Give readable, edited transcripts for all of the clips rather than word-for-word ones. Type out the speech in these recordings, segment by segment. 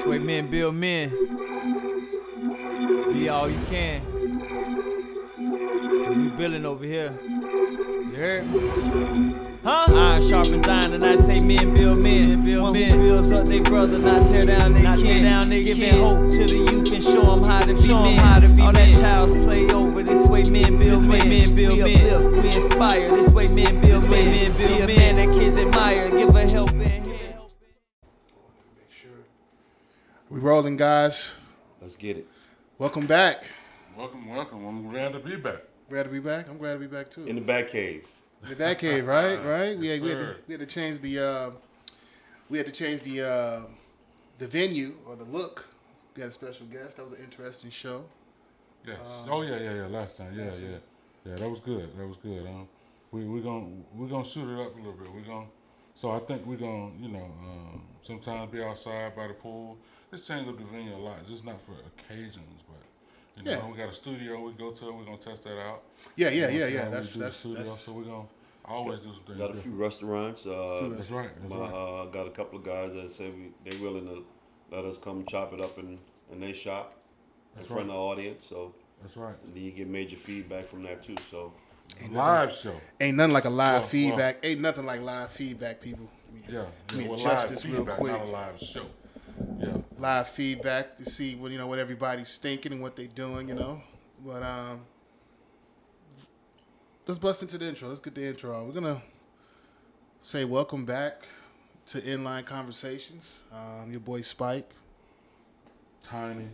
way men build men. Be all you can. Cause we building over here. You heard me? Huh? Iron sharpens iron, and I say men build men. One who builds up they brother, not tear down they kin. Giving hope to the youth and show them how to be men. All that child's play over, this way men build men. We uplift, we inspire, this way men build men. Be a man that kids admire, give a helping hand. Make sure we rolling, guys. Let's get it. Welcome back. Welcome. I'm glad to be back. Glad to be back. I'm glad to be back too. In the back cave. The back cave, right? Right. We Yes, had to change the the venue or the look. We had a special guest. That was an interesting show. Yes. Yeah. Last time. Yeah. That was good. We're gonna shoot it up a little bit. So I think we're gonna, sometimes be outside by the pool. Let's change up the venue a lot. Just not for occasions, but we got a studio we go to. We're gonna test that out. Yeah. That's studio. So we're gonna always do some things. Got a few restaurants. That's right. Got a couple of guys that say they willing to let us come chop it up in their shop in front of the audience. So that's right. And then you get major feedback from that too. So live show. Ain't nothing like a live feedback. Ain't nothing like live feedback, people. Live this feedback, real quick. not a live show. Yeah. Live feedback to see what everybody's thinking and what they're doing, But let's bust into the intro. Let's get the intro on. We're gonna say welcome back to Inline Conversations. Your boy Spike. Tiny.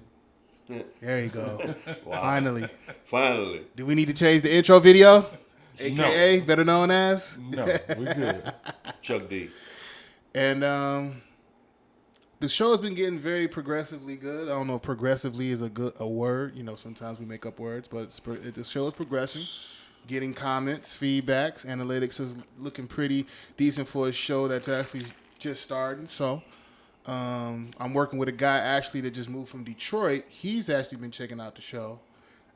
There you go. Wow. Finally. Do we need to change the intro video? AKA, No. better known as? No, we good. Chuck D. And the show has been getting very progressively good. I don't know if progressively is a word. Sometimes we make up words, but the show is progressing. Getting comments, feedbacks, analytics is looking pretty decent for a show that's actually just starting. So I'm working with a guy actually that just moved from Detroit. He's actually been checking out the show.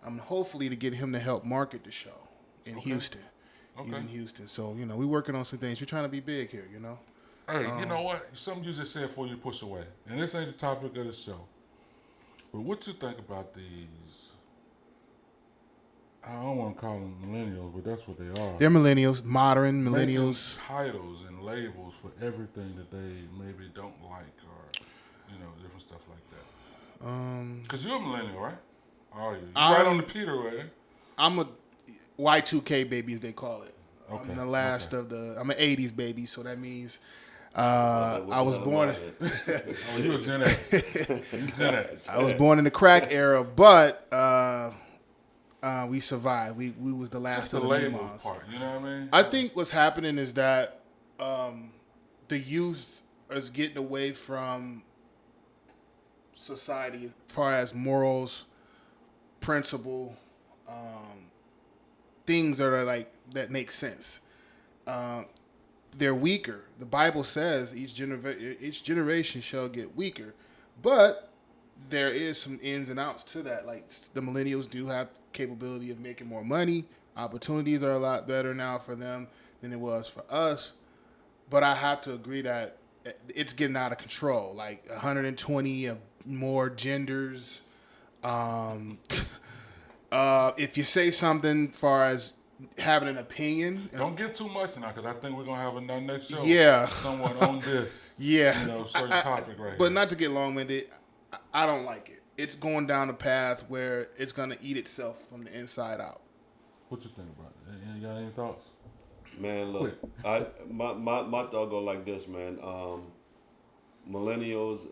I'm hopefully to get him to help market the show in Houston. Okay. He's in Houston. So, we're working on some things. We're trying to be big here, Hey, you know what? Something you just said before you push away. And this ain't the topic of the show. But what you think about these, I don't want to call them millennials, but that's what they are. They're millennials, modern millennials. Making titles and labels for everything that they maybe don't like or, different stuff like that. Because you're a millennial, right? Are you? You're right on the Peter way. I'm a Y2K baby, as they call it. Okay. I'm the last of I'm an 80s baby, so that means I was born. Oh, you a Gen X. You Gen X. I was born in the crack era, but we survived. We was the last Just of the the label Neemos. part, you know what I mean? I think what's happening is that the youth is getting away from society as far as morals, principle, things that make sense. They're weaker. The Bible says each generation shall get weaker, but there is some ins and outs to that. Like the millennials do have capability of making more money. Opportunities are a lot better now for them than it was for us. But I have to agree that it's getting out of control. Like 120 more genders. If you say something far as having an opinion. Don't get too much now, because I think we're going to have another next show. Yeah. Somewhat on this. Yeah. Certain topic right But here. not to get long-winded, I don't like it. It's going down a path where it's going to eat itself from the inside out. What you think about it? You got any thoughts? Man, look, my thought go like this, man. Millennials,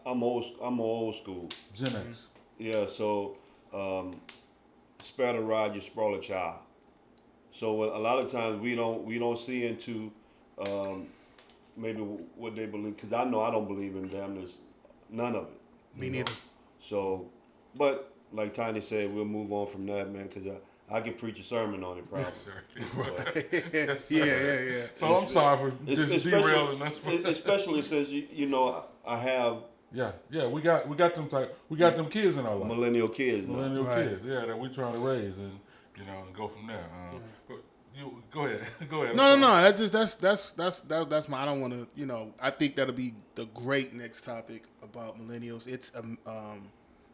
I'm old school. Gen X. Yeah, so spare the rod, you spoil a child. So a lot of times we don't see into maybe what they believe, because I know I don't believe in damnness, none of it. Me neither. So, but like Tiny said, we'll move on from that, man, because I can preach a sermon on it, probably. Yes, sir. Yeah. So I'm sorry for just derailing us. Especially since I have we got them kids in our life. millennial kids now. Millennial kids, that we trying to raise and and go from there. But You go ahead. Go ahead. No. That's my. I don't want to. I think that'll be the great next topic about millennials. It's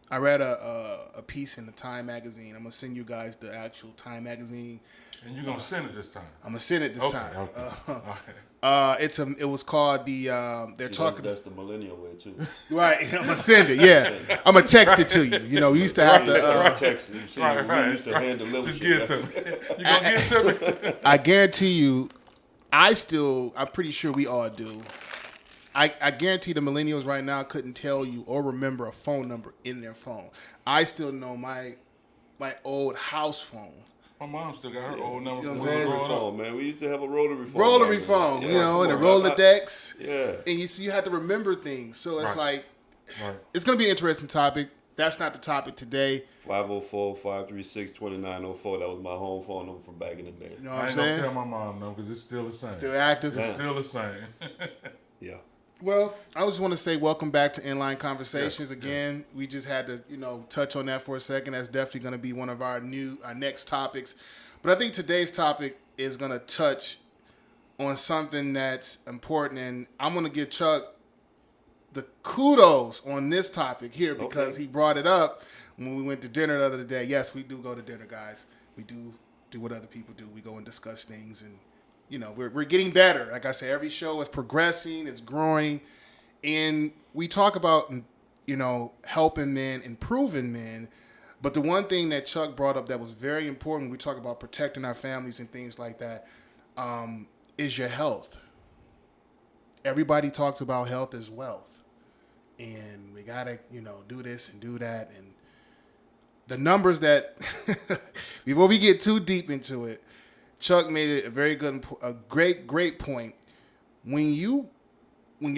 I read a piece in the Time magazine. I'm gonna send you guys the actual Time magazine. And you're gonna send it this time. I'm gonna send it this Okay. time. Okay. It was called the. They're talking. That's the millennial way too. Right. I'm gonna send it. Yeah. I'm gonna text it to you. We used to have to. Text. You see, Right. we used to hand deliver Just shit. give it to me. You gonna give it to me? I guarantee you. I'm pretty sure we all do. I guarantee the millennials right now couldn't tell you or remember a phone number in their phone. I still know my old house phone. My mom still got her old number You know from what I'm when we saying? were growing up. Phone, man. We used to have a rotary phone. Rotary back phone, then. and a come on. Rolodex. Yeah. And you had to remember things. So it's Right. like, it's going to be an interesting topic. That's not the topic today. 504-536-2904. That was my home phone number from back in the day. You know what I I'm ain't gonna saying? tell my mom no because it's still the same. Still active. It's still the same. Yeah. Well, I just want to say welcome back to Inline Conversations Yes, again. We just had to, touch on that for a second. That's definitely going to be one of our next topics. But I think today's topic is going to touch on something that's important, and I'm going to give Chuck the kudos on this topic here because he brought it up when we went to dinner the other day. Yes, we do go to dinner, guys. We do what other people do. We go and discuss things, and we're getting better. Like I said, every show is progressing, it's growing, and we talk about helping men, improving men. But the one thing that Chuck brought up that was very important when we talk about protecting our families and things like that is your health. Everybody talks about health as wealth. And we got to, do this and do that. And the numbers that, before we get too deep into it, Chuck made it a great point. When your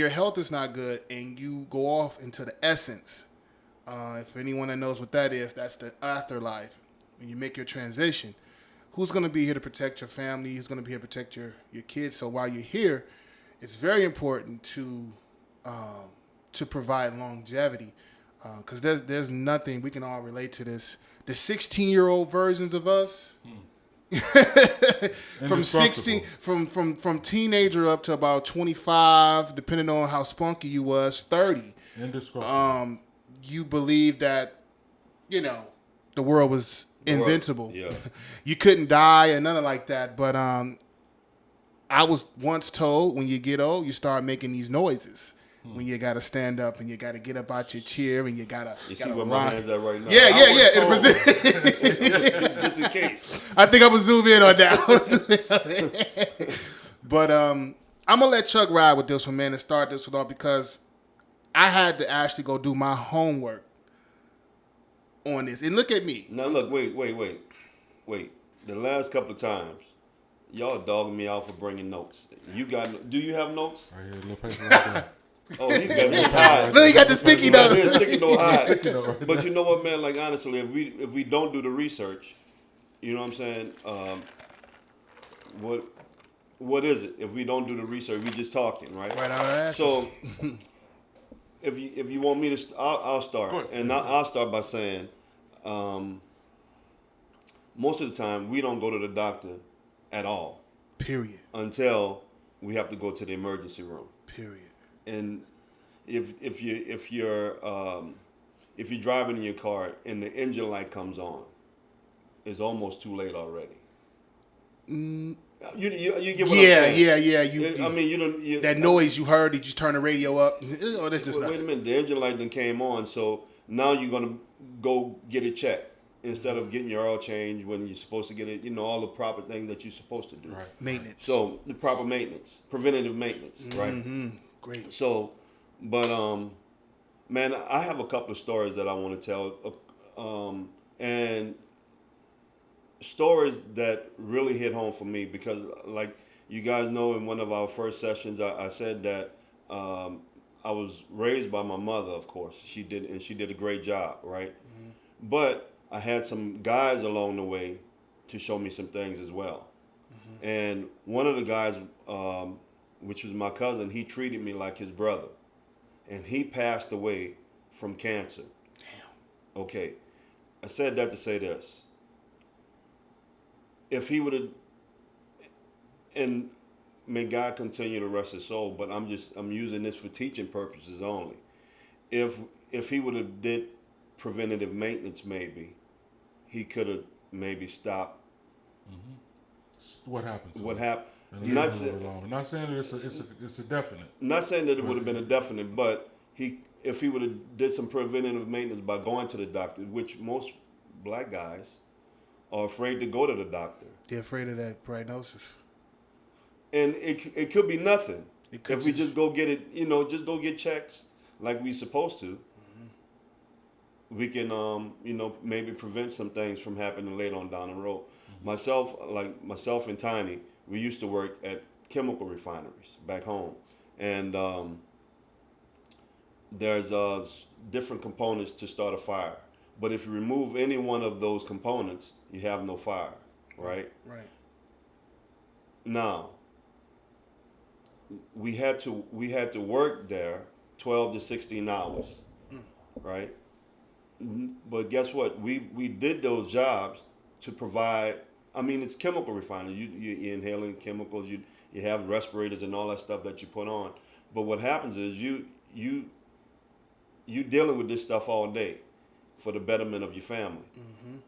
health is not good and you go off into the essence, if anyone that knows what that is, that's the afterlife. When you make your transition, who's going to be here to protect your family? Who's going to be here to protect your kids? So while you're here, it's very important to provide longevity, because there's nothing, we can all relate to this. The 16-year-old versions of us, from 16, from teenager up to about 25, depending on how spunky you was, 30. Indescribable. You believe that, the world was invincible. Yeah. You couldn't die or nothing like that. But I was once told when you get old, you start making these noises. When you got to stand up and you got to get up out your chair and you got to You see where my hands at right now? Yeah. Just in case. I think I'm going to zoom in on that. But I'm going to let Chuck ride with this one, man, and start this one off because I had to actually go do my homework on this. And look at me. Now look, wait. The last couple of times, y'all dogging me out for bringing notes. Do you have notes? Right here, little paper right there. Oh, he got no hide. Look, he got the sticky Right note. there, sticky no hide. Sticky note right But you know what, man? Like honestly, if we don't do the research, you know what I'm saying? What is it? If we don't do the research, we just talking, right? Right out of asses. So, if you want me to, I'll start, Go ahead. and I'll start by saying, most of the time we don't go to the doctor at all Period. until we have to go to the emergency room. Period. And if you're driving in your car and the engine light comes on, it's almost too late already. You get what I'm saying? Yeah. I mean, you don't. That noise you heard, did you turn the radio up? Oh, this is Wait a nothing. minute, the engine light then came on, so now you're gonna go get it checked instead of getting your oil change when you're supposed to get it. All the proper things that you're supposed to do. Right. Maintenance. So the proper maintenance, preventative maintenance, right? Great. So, but man, I have a couple of stories that I want to tell, and stories that really hit home for me because, like you guys know, in one of our first sessions, I said that I was raised by my mother. Of course, she did a great job, right? Mm-hmm. But I had some guys along the way to show me some things as well. Mm-hmm. And one of the guys, which was my cousin, he treated me like his brother. And he passed away from cancer. Damn. Okay. I said that to say this. If he would have and may God continue to rest his soul. But I'm using this for teaching purposes only. If he would have did preventative maintenance, maybe he could have maybe stopped. What happened? What happened? Not saying that it's a definite. Not saying that it would have been a definite, but if he would have did some preventative maintenance by going to the doctor, which most black guys are afraid to go to the doctor. They're afraid of that prognosis. And it could be nothing. It could If we just go get it, just go get checks like we supposed to. We can, maybe prevent some things from happening later on down the road. Myself and Tiny, we used to work at chemical refineries back home, and there's different components to start a fire. But if you remove any one of those components, you have no fire, right? Right. Now, we had to work there 12 to 16 hours, right? But guess what? We did those jobs to provide. I mean, it's chemical refining. You're inhaling chemicals. You have respirators and all that stuff that you put on. But what happens is you dealing with this stuff all day for the betterment of your family.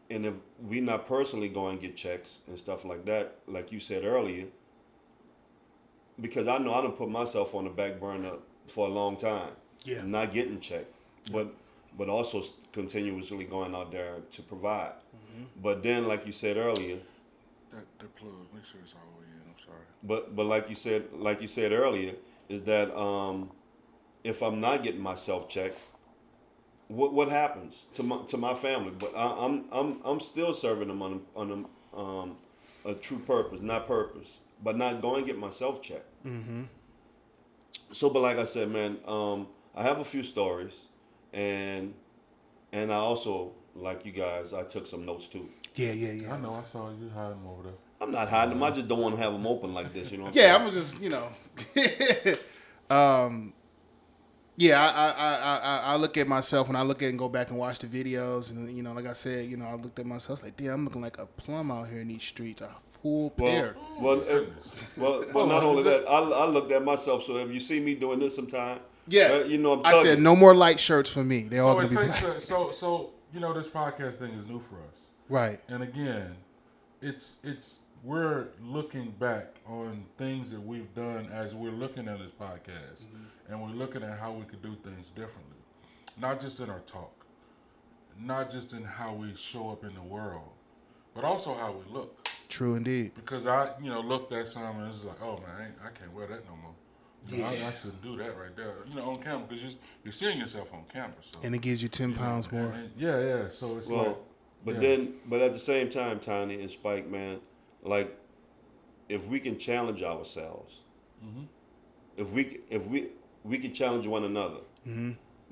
And if we not personally go and get checks and stuff like that, like you said earlier, because I know I done put myself on the back burner for a long time, not getting checked, but also continuously going out there to provide. But then, like you said earlier, that plug, make sure it's all the way in. I'm sorry. But like you said earlier, is that if I'm not getting myself checked, what happens to my family? But I'm still serving them on a true purpose, but not going to get myself checked. So, but like I said, man, I have a few stories, and I also, like you guys, I took some notes too. Yeah. I know. I saw you hiding them over there. I'm not hiding them. I just don't want to have them open like this, you know. Yeah, I'm just, I look at myself when I look at and go back and watch the videos, and like I said, I looked at myself like, damn, I'm looking like a plum out here in these streets, a full pair. Well, not only that, I looked at myself. So if you see me doing this sometime, I'm I said no more light shirts for me. They're all So gonna it be takes black. so this podcast thing is new for us, Right. and again, it's we're looking back on things that we've done as we're looking at this podcast, and we're looking at how we could do things differently, not just in our talk, not just in how we show up in the world, but also how we look. True indeed. Because I, looked at something and it's like, oh man, I can't wear that no more. I shouldn't do that right there. On camera, because you're seeing yourself on camera. So. And it gives you 10 pounds more. Yeah. So it's but at the same time, Tiny and Spike, man, like if we can challenge ourselves, if we can challenge one another.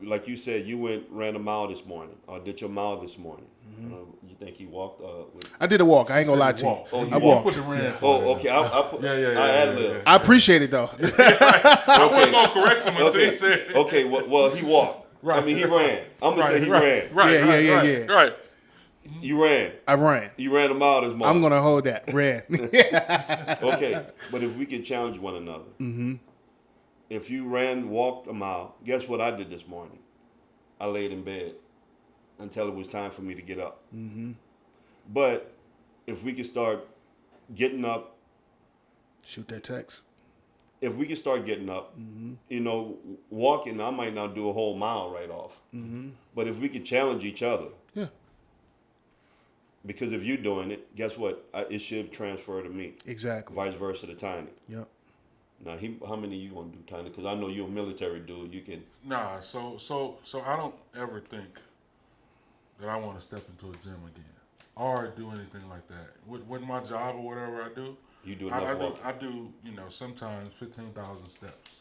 Like you said, you ran a mile this morning, or did your mile this morning. You think he walked? I did a walk. I ain't gonna lie to you. Oh, I walked. Okay. I ad-libbed. I appreciate it though. I wasn't gonna correct him until he said. Okay. Well, he walked. Right. I mean, he ran. I'm gonna say he ran. Right. Right. You ran. I ran. You ran a mile this morning. I'm gonna hold that. Ran. Okay, but if we can challenge one another, if you walked a mile, guess what I did this morning? I laid in bed until it was time for me to get up. But if we can start getting up, Shoot that text. if we can start getting up, walking, I might not do a whole mile right off. But if we can challenge each other, Yeah. because if you're doing it, guess what? It should transfer to me. Exactly. Vice versa to Tiny. Yep. Now, how many you gonna do, Tiny? Because I know you're a military dude. You can. Nah. So I don't ever think that I want to step into a gym again or do anything like that. With my job or whatever I do, You do enough walking. I do sometimes 15,000 steps,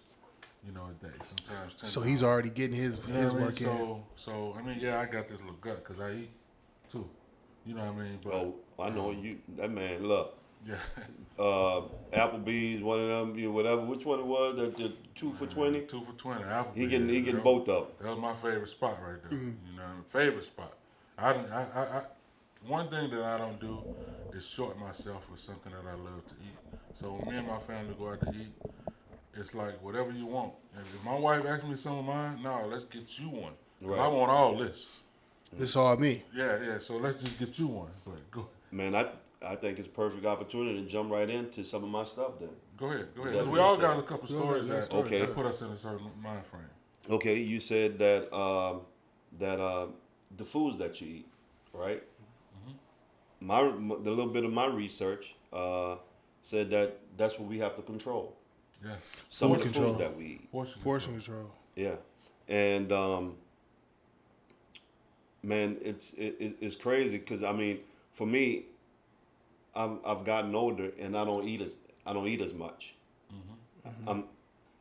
a day. Sometimes 10,000. So he's already getting his You know what I mean? work in. So I mean, yeah, I got this little gut because I eat too. You know what I mean? But Oh, I know you. That man, look. yeah. Applebee's, one of them, whatever. Which one it was? That the 2 for 20. 2 for 20. Applebee's. He getting both of them. That was my favorite spot right there. Favorite spot. I one thing that I don't do is short myself with something that I love to eat. So when me and my family go out to eat, it's like whatever you want. And if my wife asks me some of mine, no, let's get you one. 'Cause Right. I want all this. This all me. Yeah. So let's just get you one. But Man, I think it's a perfect opportunity to jump right into some of my stuff then. go ahead. That's We what all you got said. a couple Go stories ahead, that, story. Okay. that put us in a certain mind frame. Okay, you said that the foods that you eat, right? The little bit of my research said that that's what we have to control. Yes. Some of Food the control. foods that we eat. Portion control. Yeah, and man, it's crazy because I mean, for me, I've gotten older and I don't eat as much. And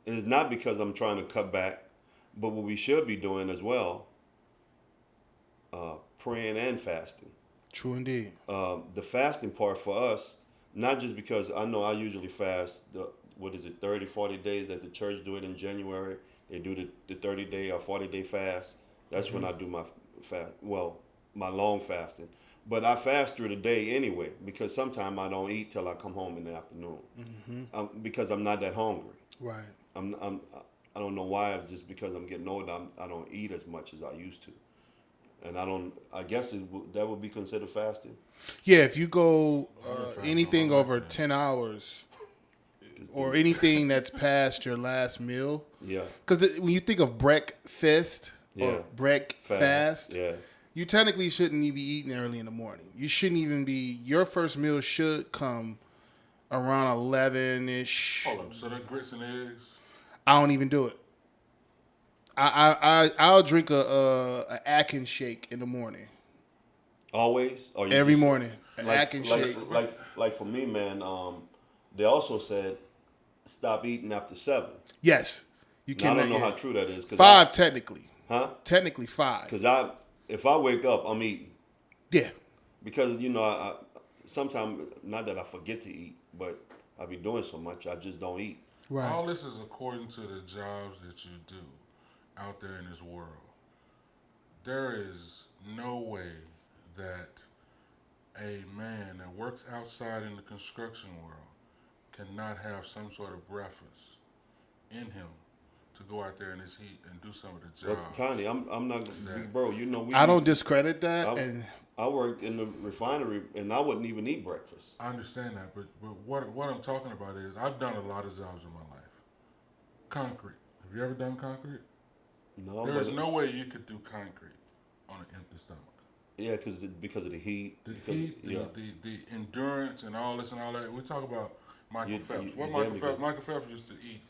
it's not because I'm trying to cut back, but what we should be doing as well, praying and fasting. True indeed. The fasting part for us, not just because I know I usually fast, 30, 40 days that the church do it in January. They do the 30-day or 40-day fast. That's when I do my fast, my long fasting. But I fast through the day anyway because sometimes I don't eat till I come home in the afternoon because I'm not that hungry. Right. I don't know why. It's just because I'm getting older. I don't eat as much as I used to, and I guess that would be considered fasting. Yeah, if you go fasting anything all over night, 10 hours or anything that's past your last meal, Yeah. because when you think of breakfast Yeah. or breakfast, Yeah. you technically shouldn't even be eating early in the morning. You shouldn't even be. Your first meal should come around 11-ish. Hold up. So that grits and eggs. I don't even do it. I'll drink a Atkins shake in the morning Always. Or you every just- morning. An Atkins shake. Like for me, man. They also said stop eating after 7. Yes, you Now, can. I don't know how true that is. 'Cause 5 technically. Huh? Technically 5. Because if I wake up, I'm eating. Yeah. Because I sometimes not that I forget to eat, but I be doing so much I just don't eat. Right. All this is according to the jobs that you do out there in this world. There is no way that a man that works outside in the construction world cannot have some sort of breakfast in him to go out there in this heat and do some of the jobs. But Tiny, I'm not, bro. You know we. I don't discredit that. And I worked in the refinery and I wouldn't even eat breakfast. I understand that, but what I'm talking about is I've done a lot of jobs in my life. Concrete. Have you ever done concrete? No, There's but- no way you could do concrete on an empty stomach. Yeah, because of the heat. The because- heat, yeah. the endurance, and all this and all that. We talk about Michael Phelps. What you Michael definitely Phelps? do. Michael Phelps used to eat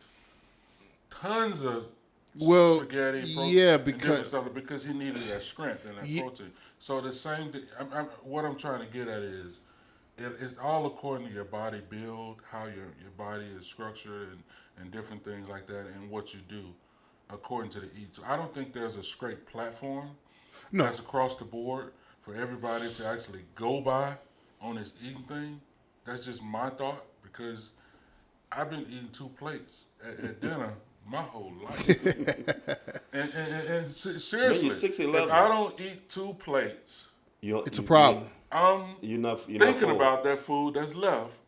tons of spaghetti, protein, yeah, and different because stuff because he needed that strength and that protein. So the same thing. What I'm trying to get at is, it's all according to your body build, how your body is structured, and different things like that, and what you do according to the eat. So I don't think there's a straight platform that's across the board for everybody to actually go by on this eating thing. That's just my thought because I've been eating 2 plates at dinner my whole life. and seriously, Man, you're 6'11". if I don't eat 2 plates, it's a problem. I'm You're not thinking full. about that food that's left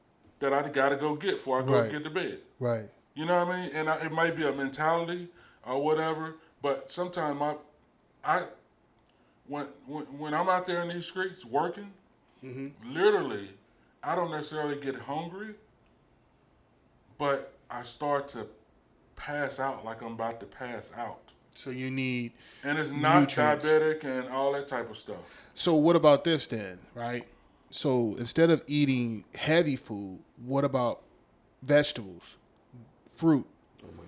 that I got to go get before I go Right. get to bed. Right. You know what I mean? And it might be a mentality or whatever, but sometimes when I'm out there in these streets working, literally, I don't necessarily get hungry, but I start to pass out like I'm about to pass out. So you need. And it's not nutrients. diabetic and all that type of stuff. So what about this then, right? So instead of eating heavy food, what about vegetables, fruit?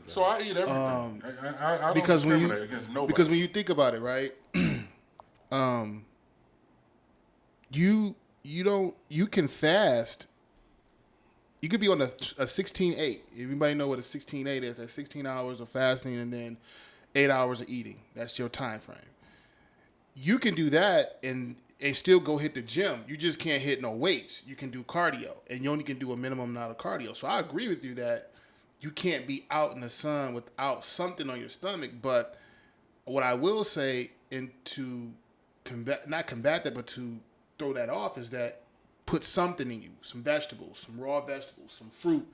So I eat everything. I don't Because when discriminate you against nobody. because when you think about it, right? You can fast. You could be on a 16-8. Everybody know what a 16-8 is? That's 16 hours of fasting and then 8 hours of eating. That's your time frame. You can do that and still go hit the gym. You just can't hit no weights. You can do cardio, and you only can do a minimum amount of cardio. So I agree with you that you can't be out in the sun without something on your stomach. But what I will say, and to not combat that, but to throw that off is that put something in you, some vegetables, some raw vegetables, some fruit,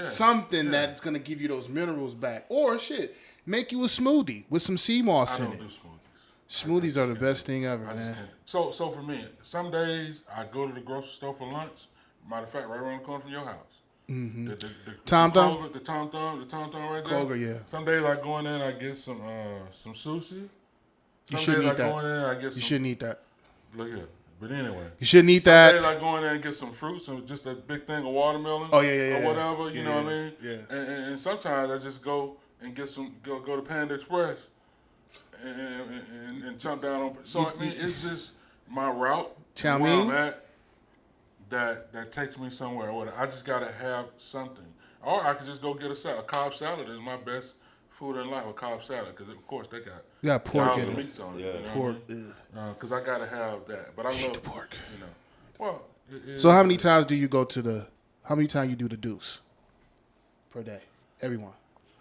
something that's gonna give you those minerals back. Or shit, make you a smoothie with some sea moss I in don't it. do smoothies. Smoothies are the best thing ever, I just man. can't. So for me, some days I go to the grocery store for lunch. Matter of fact, right around the corner from your house. Mm-hmm. The Tom Thumb? Kroger, the Tom Thumb right there. Kroger, yeah. Some days I go in there and I get some sushi. You Some shouldn't days eat I that. go in there and I get You some. shouldn't eat that. Look here. But anyway. You shouldn't eat Some that. days I go in there and get some fruits and just a big thing of watermelon. Oh, yeah. Or whatever, you Yeah, know what I mean? yeah. And sometimes I just go and get some, go to Panda Express and chomp down on. So, I mean, it's just my route. Chow where mein? I'm at that takes me somewhere. I just got to have something. Or I could just go get a salad. A Cobb salad is my best food in life, a Cobb salad, because of course they got pork thousands in of it. meats on it. Yeah. You know Pork. Because I gotta have that. But I love the pork. You know, well. So how many times do you go to the? How many times you do the deuce per day? Everyone,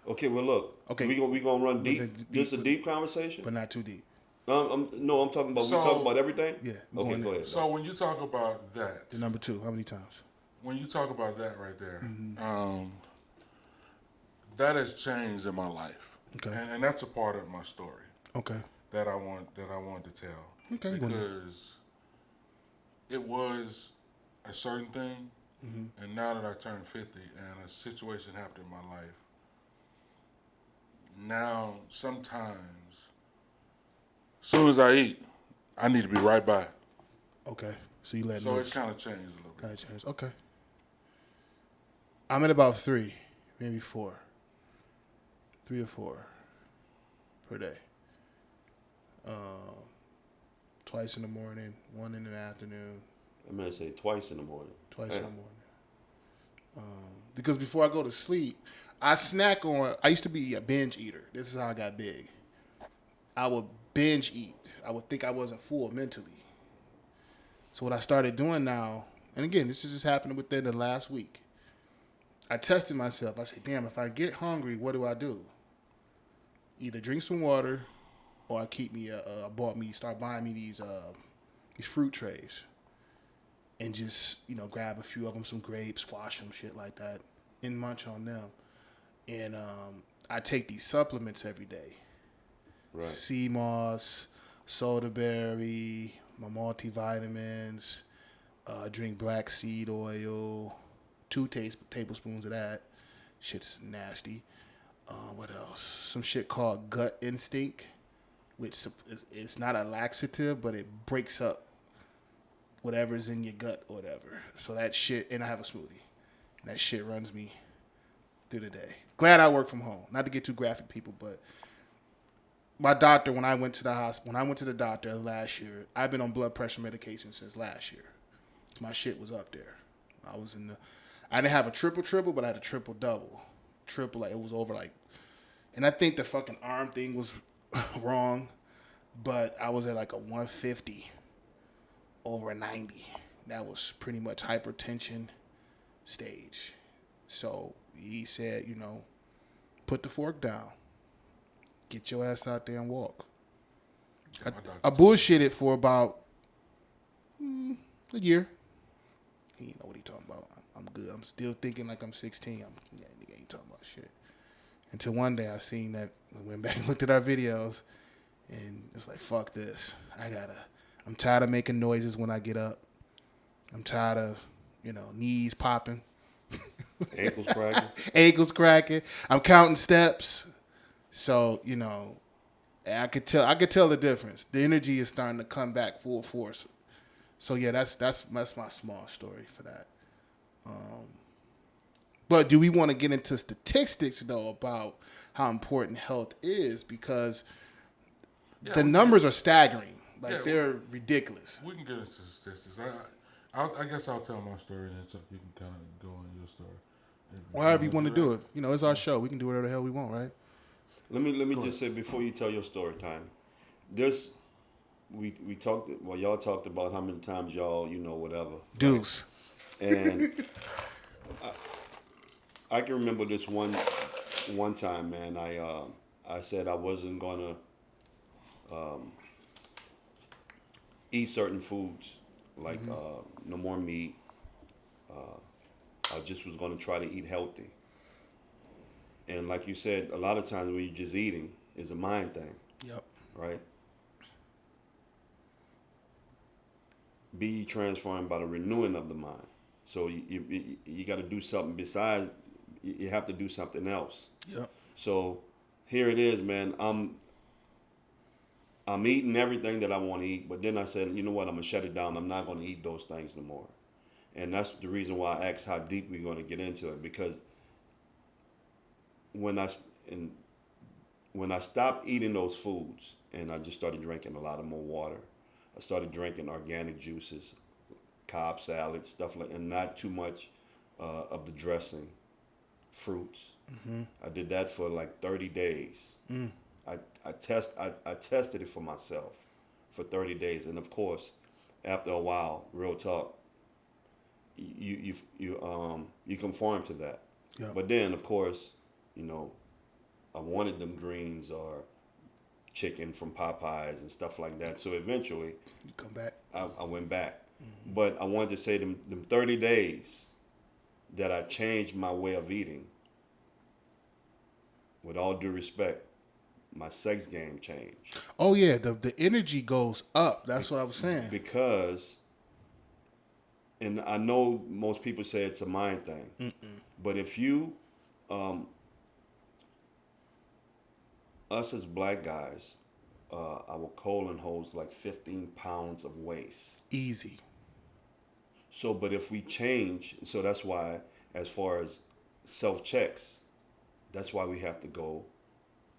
Okay, well look. Okay. We gonna run deep. Deep, This a deep conversation. but not too deep. I'm talking about. So- we talking about everything. Yeah, I'm Okay, going go there. ahead. So when you talk about that, The number 2. How many times? when you talk about that right there, Mm-hmm. that has changed in my life, Okay. and that's a part of my story Okay. that I want to tell. Okay. Because it was a certain thing, Mm-hmm. and now that I turned 50 and a situation happened in my life, now sometimes, as soon as I eat, I need to be right by it. Okay. So you let So loose. it's kind of changed a little bit. Kind of change. Okay. I'm at about 3, maybe 4. 3 or 4 per day. Twice in the morning, 1 in the afternoon, I'm gonna say twice in the morning. twice in the morning. Because before I go to sleep, I snack on. I used to be a binge eater. This is how I got big. I would binge eat. I would think I wasn't full mentally. So what I started doing now, and again, this is just happening within the last week. I tested myself. I said, damn, if I get hungry, what do I do? Either drink some water, or I keep me. Start buying me these fruit trays, and just grab a few of them, some grapes, squash them, shit like that, and munch on them. And I take these supplements every day. Right. Sea moss, soda berry, my multivitamins, drink black seed oil, 2 tablespoons of that. Shit's nasty. What else? Some shit called gut instinct, which it's not a laxative, but it breaks up whatever's in your gut or whatever. So that shit, and I have a smoothie. That shit runs me through the day. Glad I work from home. Not to get too graphic, people, but my doctor, when I went to the doctor last year, I've been on blood pressure medication since last year. My shit was up there. I didn't have a triple, but I had a triple-double. Triple, like it was over and I think the fucking arm thing was wrong, but I was at like a 150 over a 90. That was pretty much hypertension stage. So he said, put the fork down. Get your ass out there and walk. I bullshitted for about a year. He didn't know what he talking about. I'm good. I'm still thinking like I'm 16. Nigga ain't talking about shit. Until one day I seen that, I went back and looked at our videos, and it's like, fuck this. I'm tired of making noises when I get up. I'm tired of, knees popping. Ankles cracking. Ankles cracking. I'm counting steps. So, I could tell the difference. The energy is starting to come back full force. So yeah, that's my small story for that. But do we want to get into statistics though about how important health is? Because the numbers are staggering. They're ridiculous. We can get into statistics. I guess I'll tell my story and then you can kind of go on your story. However you want to do it. It's our show. We can do whatever the hell we want, right? Let me just say before you tell your story time. This we talked. Well, y'all talked about how many times y'all whatever. Deuce. And I can remember this one time, man. I said I wasn't gonna eat certain foods like no more meat. I just was going to try to eat healthy. And like you said, a lot of times when you're just eating, it's a mind thing, Yep. right? Be ye transformed by the renewing of the mind. So you got to do something besides. You have to do something else. Yep. So here it is, man. I'm eating everything that I want to eat, but then I said, you know what? I'm gonna shut it down. I'm not gonna eat those things no more. And that's the reason why I asked how deep we're gonna get into it, because when I stopped eating those foods and I just started drinking a lot of more water, I started drinking organic juices, Cobb salad, stuff like, and not too much of the dressing, fruits. I did that for like 30 days. I tested it for myself for 30 days, and of course, after a while, real talk, you conform to that. Yeah. But then, of course, you know, I wanted them greens or chicken from Popeyes and stuff like that. So eventually, You come back. I went back. But I wanted to say them 30 days that I changed my way of eating, with all due respect, my sex game changed. Oh yeah, the energy goes up. That's what I was saying. Because, and I know most people say it's a mind thing, but if you, us as black guys, our colon holds like 15 pounds of waste. Easy. So, but if we change, so that's why, as far as self-checks, that's why we have to go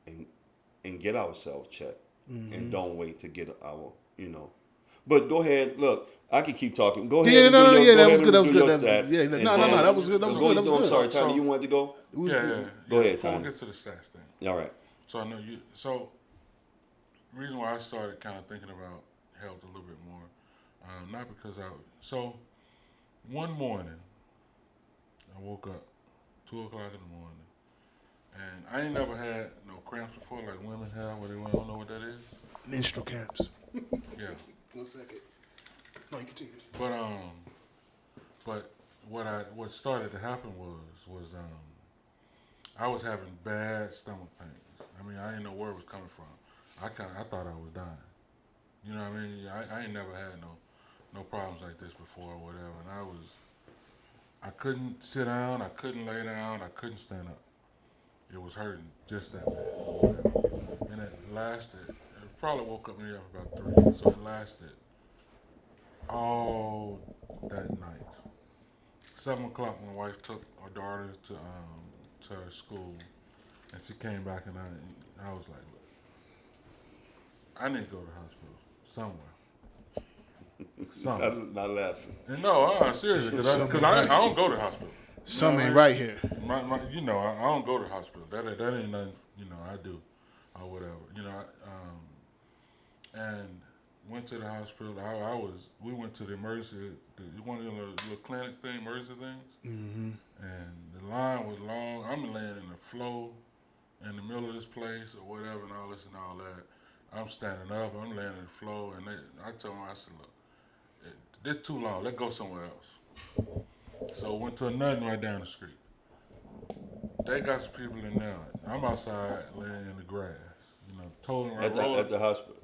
and get ourselves checked, and don't wait to get our, you know. But go ahead, look, I can keep talking. Go ahead. Yeah, and no, do your, yeah, go that ahead was and good. That was do good. your That was stats, yeah, and no, then- that was good. That was good. That was I'm good. sorry, So- Tiny, you wanted to go? It was Yeah, good. yeah. Go ahead, Before we Tiny. get to the stats thing. All right. So I know you. So, the reason why I started kind of thinking about health a little bit more, not because So, one morning, I woke up 2:00 in the morning, and I ain't never had no cramps before, like women have, where they don't know what that is. Menstrual camps. Yeah. 1 second. No, you continue. But what started to happen was I was having bad stomach pains. I mean, I didn't know where it was coming from. I thought I was dying. You know what I mean? I ain't never had no problems like this before or whatever. And I couldn't sit down, I couldn't lay down, I couldn't stand up. It was hurting just that bad. And it lasted. It probably woke up me up about 3. So it lasted all that night. 7:00, my wife took our daughter to her school, and she came back, and I was like, look, I need to go to the hospital somewhere. Something. Not laughing. And no, seriously, because I don't go to the hospispittle. Something ain't right here. You know, I don't go to the hospital. That ain't nothing, you know, I do or whatever. You know, and went to the hospital. We went to the emergency, one of the little clinic thing, emergency things. Mm-hmm. And the line was long. I'm laying in the floor in the middle of this place or whatever, and all this and all that. I'm standing up. I'm laying in the floor, and I told them, I said, look, this too long. Let's go somewhere else. So went to another right down the street. They got some people in there. I'm outside laying in the grass, you know, totally rolling. At the hospital.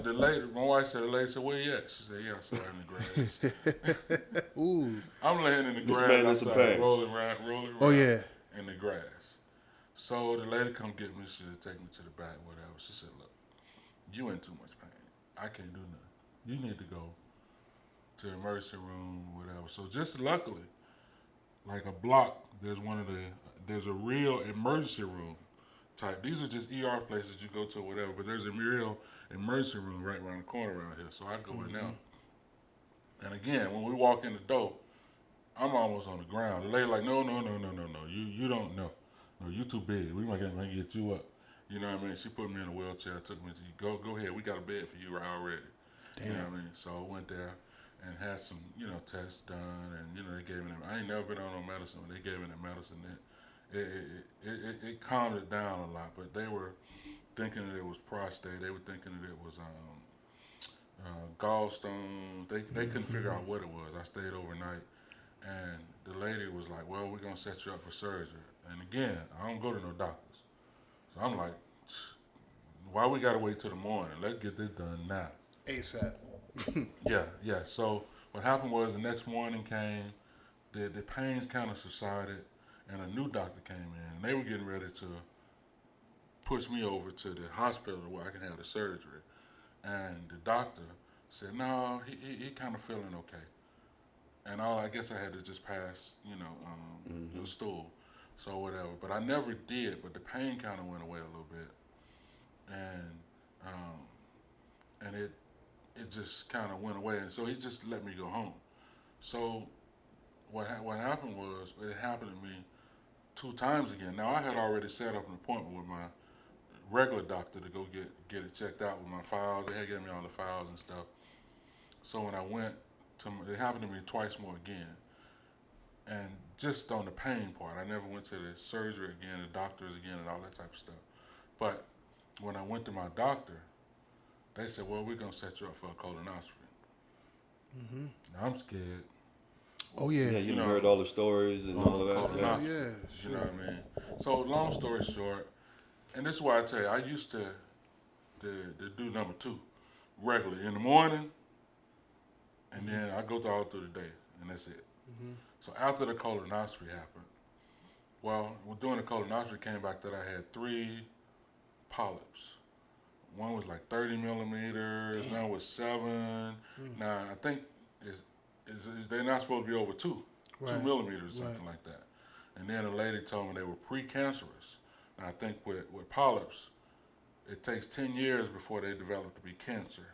The lady, my wife said, the lady said, where you at? She said, yeah, outside in the grass. Ooh. I'm laying in the This grass man is outside, a pain. rolling around Oh yeah. in the grass. So the lady come get me. She take me to the back, whatever. She said, look, you in too much pain. I can't do nothing. You need to go to the emergency room, whatever. So just luckily, like a block, there's a real emergency room type. These are just ER places you go to, whatever. But there's a real emergency room right around the corner around here. So I go in there. And again, when we walk in the door, I'm almost on the ground. The lady like, no. You don't know. No, you too big. We might get you up. You know what I mean? She put me in a wheelchair, took me to go ahead. We got a bed for you already. Damn. You know what I mean? So I went there and had some, you know, tests done, and you know they gave me them. I ain't never been on no medicine, but they gave me the medicine. It calmed it down a lot, but they were thinking that it was prostate. They were thinking that it was gallstones. They couldn't figure out what it was. I stayed overnight, and the lady was like, "Well, we're gonna set you up for surgery." And again, I don't go to no doctors, so I'm like, "Why we gotta wait till the morning? Let's get this done now." ASAP. Yeah. So what happened was the next morning came, the pains kind of subsided, and a new doctor came in, and they were getting ready to push me over to the hospital where I can have the surgery. And the doctor said, "No, he kind of feeling okay." And I guess I had to just pass, the stool, so whatever. But I never did. But the pain kind of went away a little bit, and it just kind of went away. And so he just let me go home. So what happened was, it happened to me 2 times again. Now I had already set up an appointment with my regular doctor to go get it checked out with my files. They had given me all the files and stuff. So when I went it happened to me twice more again. And just on the pain part, I never went to the surgery again, the doctors again, and all that type of stuff. But when I went to my doctor, they said, "Well, we're gonna set you up for a colonoscopy." Mm-hmm. Now I'm scared. Oh yeah. Yeah, you heard all the stories and all of that. Colonoscopy. Yeah, You know what I mean? So long story short, and this is why I tell you, I used to do number 2 regularly in the morning, and then I go all through the day, and that's it. Mm-hmm. So after the colonoscopy happened, during the colonoscopy, it came back that I had 3 polyps. One was like 30 millimeters, one was 7. Now I think they're not supposed to be over 2 millimeters, something like that. And then a lady told me they were precancerous. Now I think with polyps, it takes 10 years before they develop to be cancerous,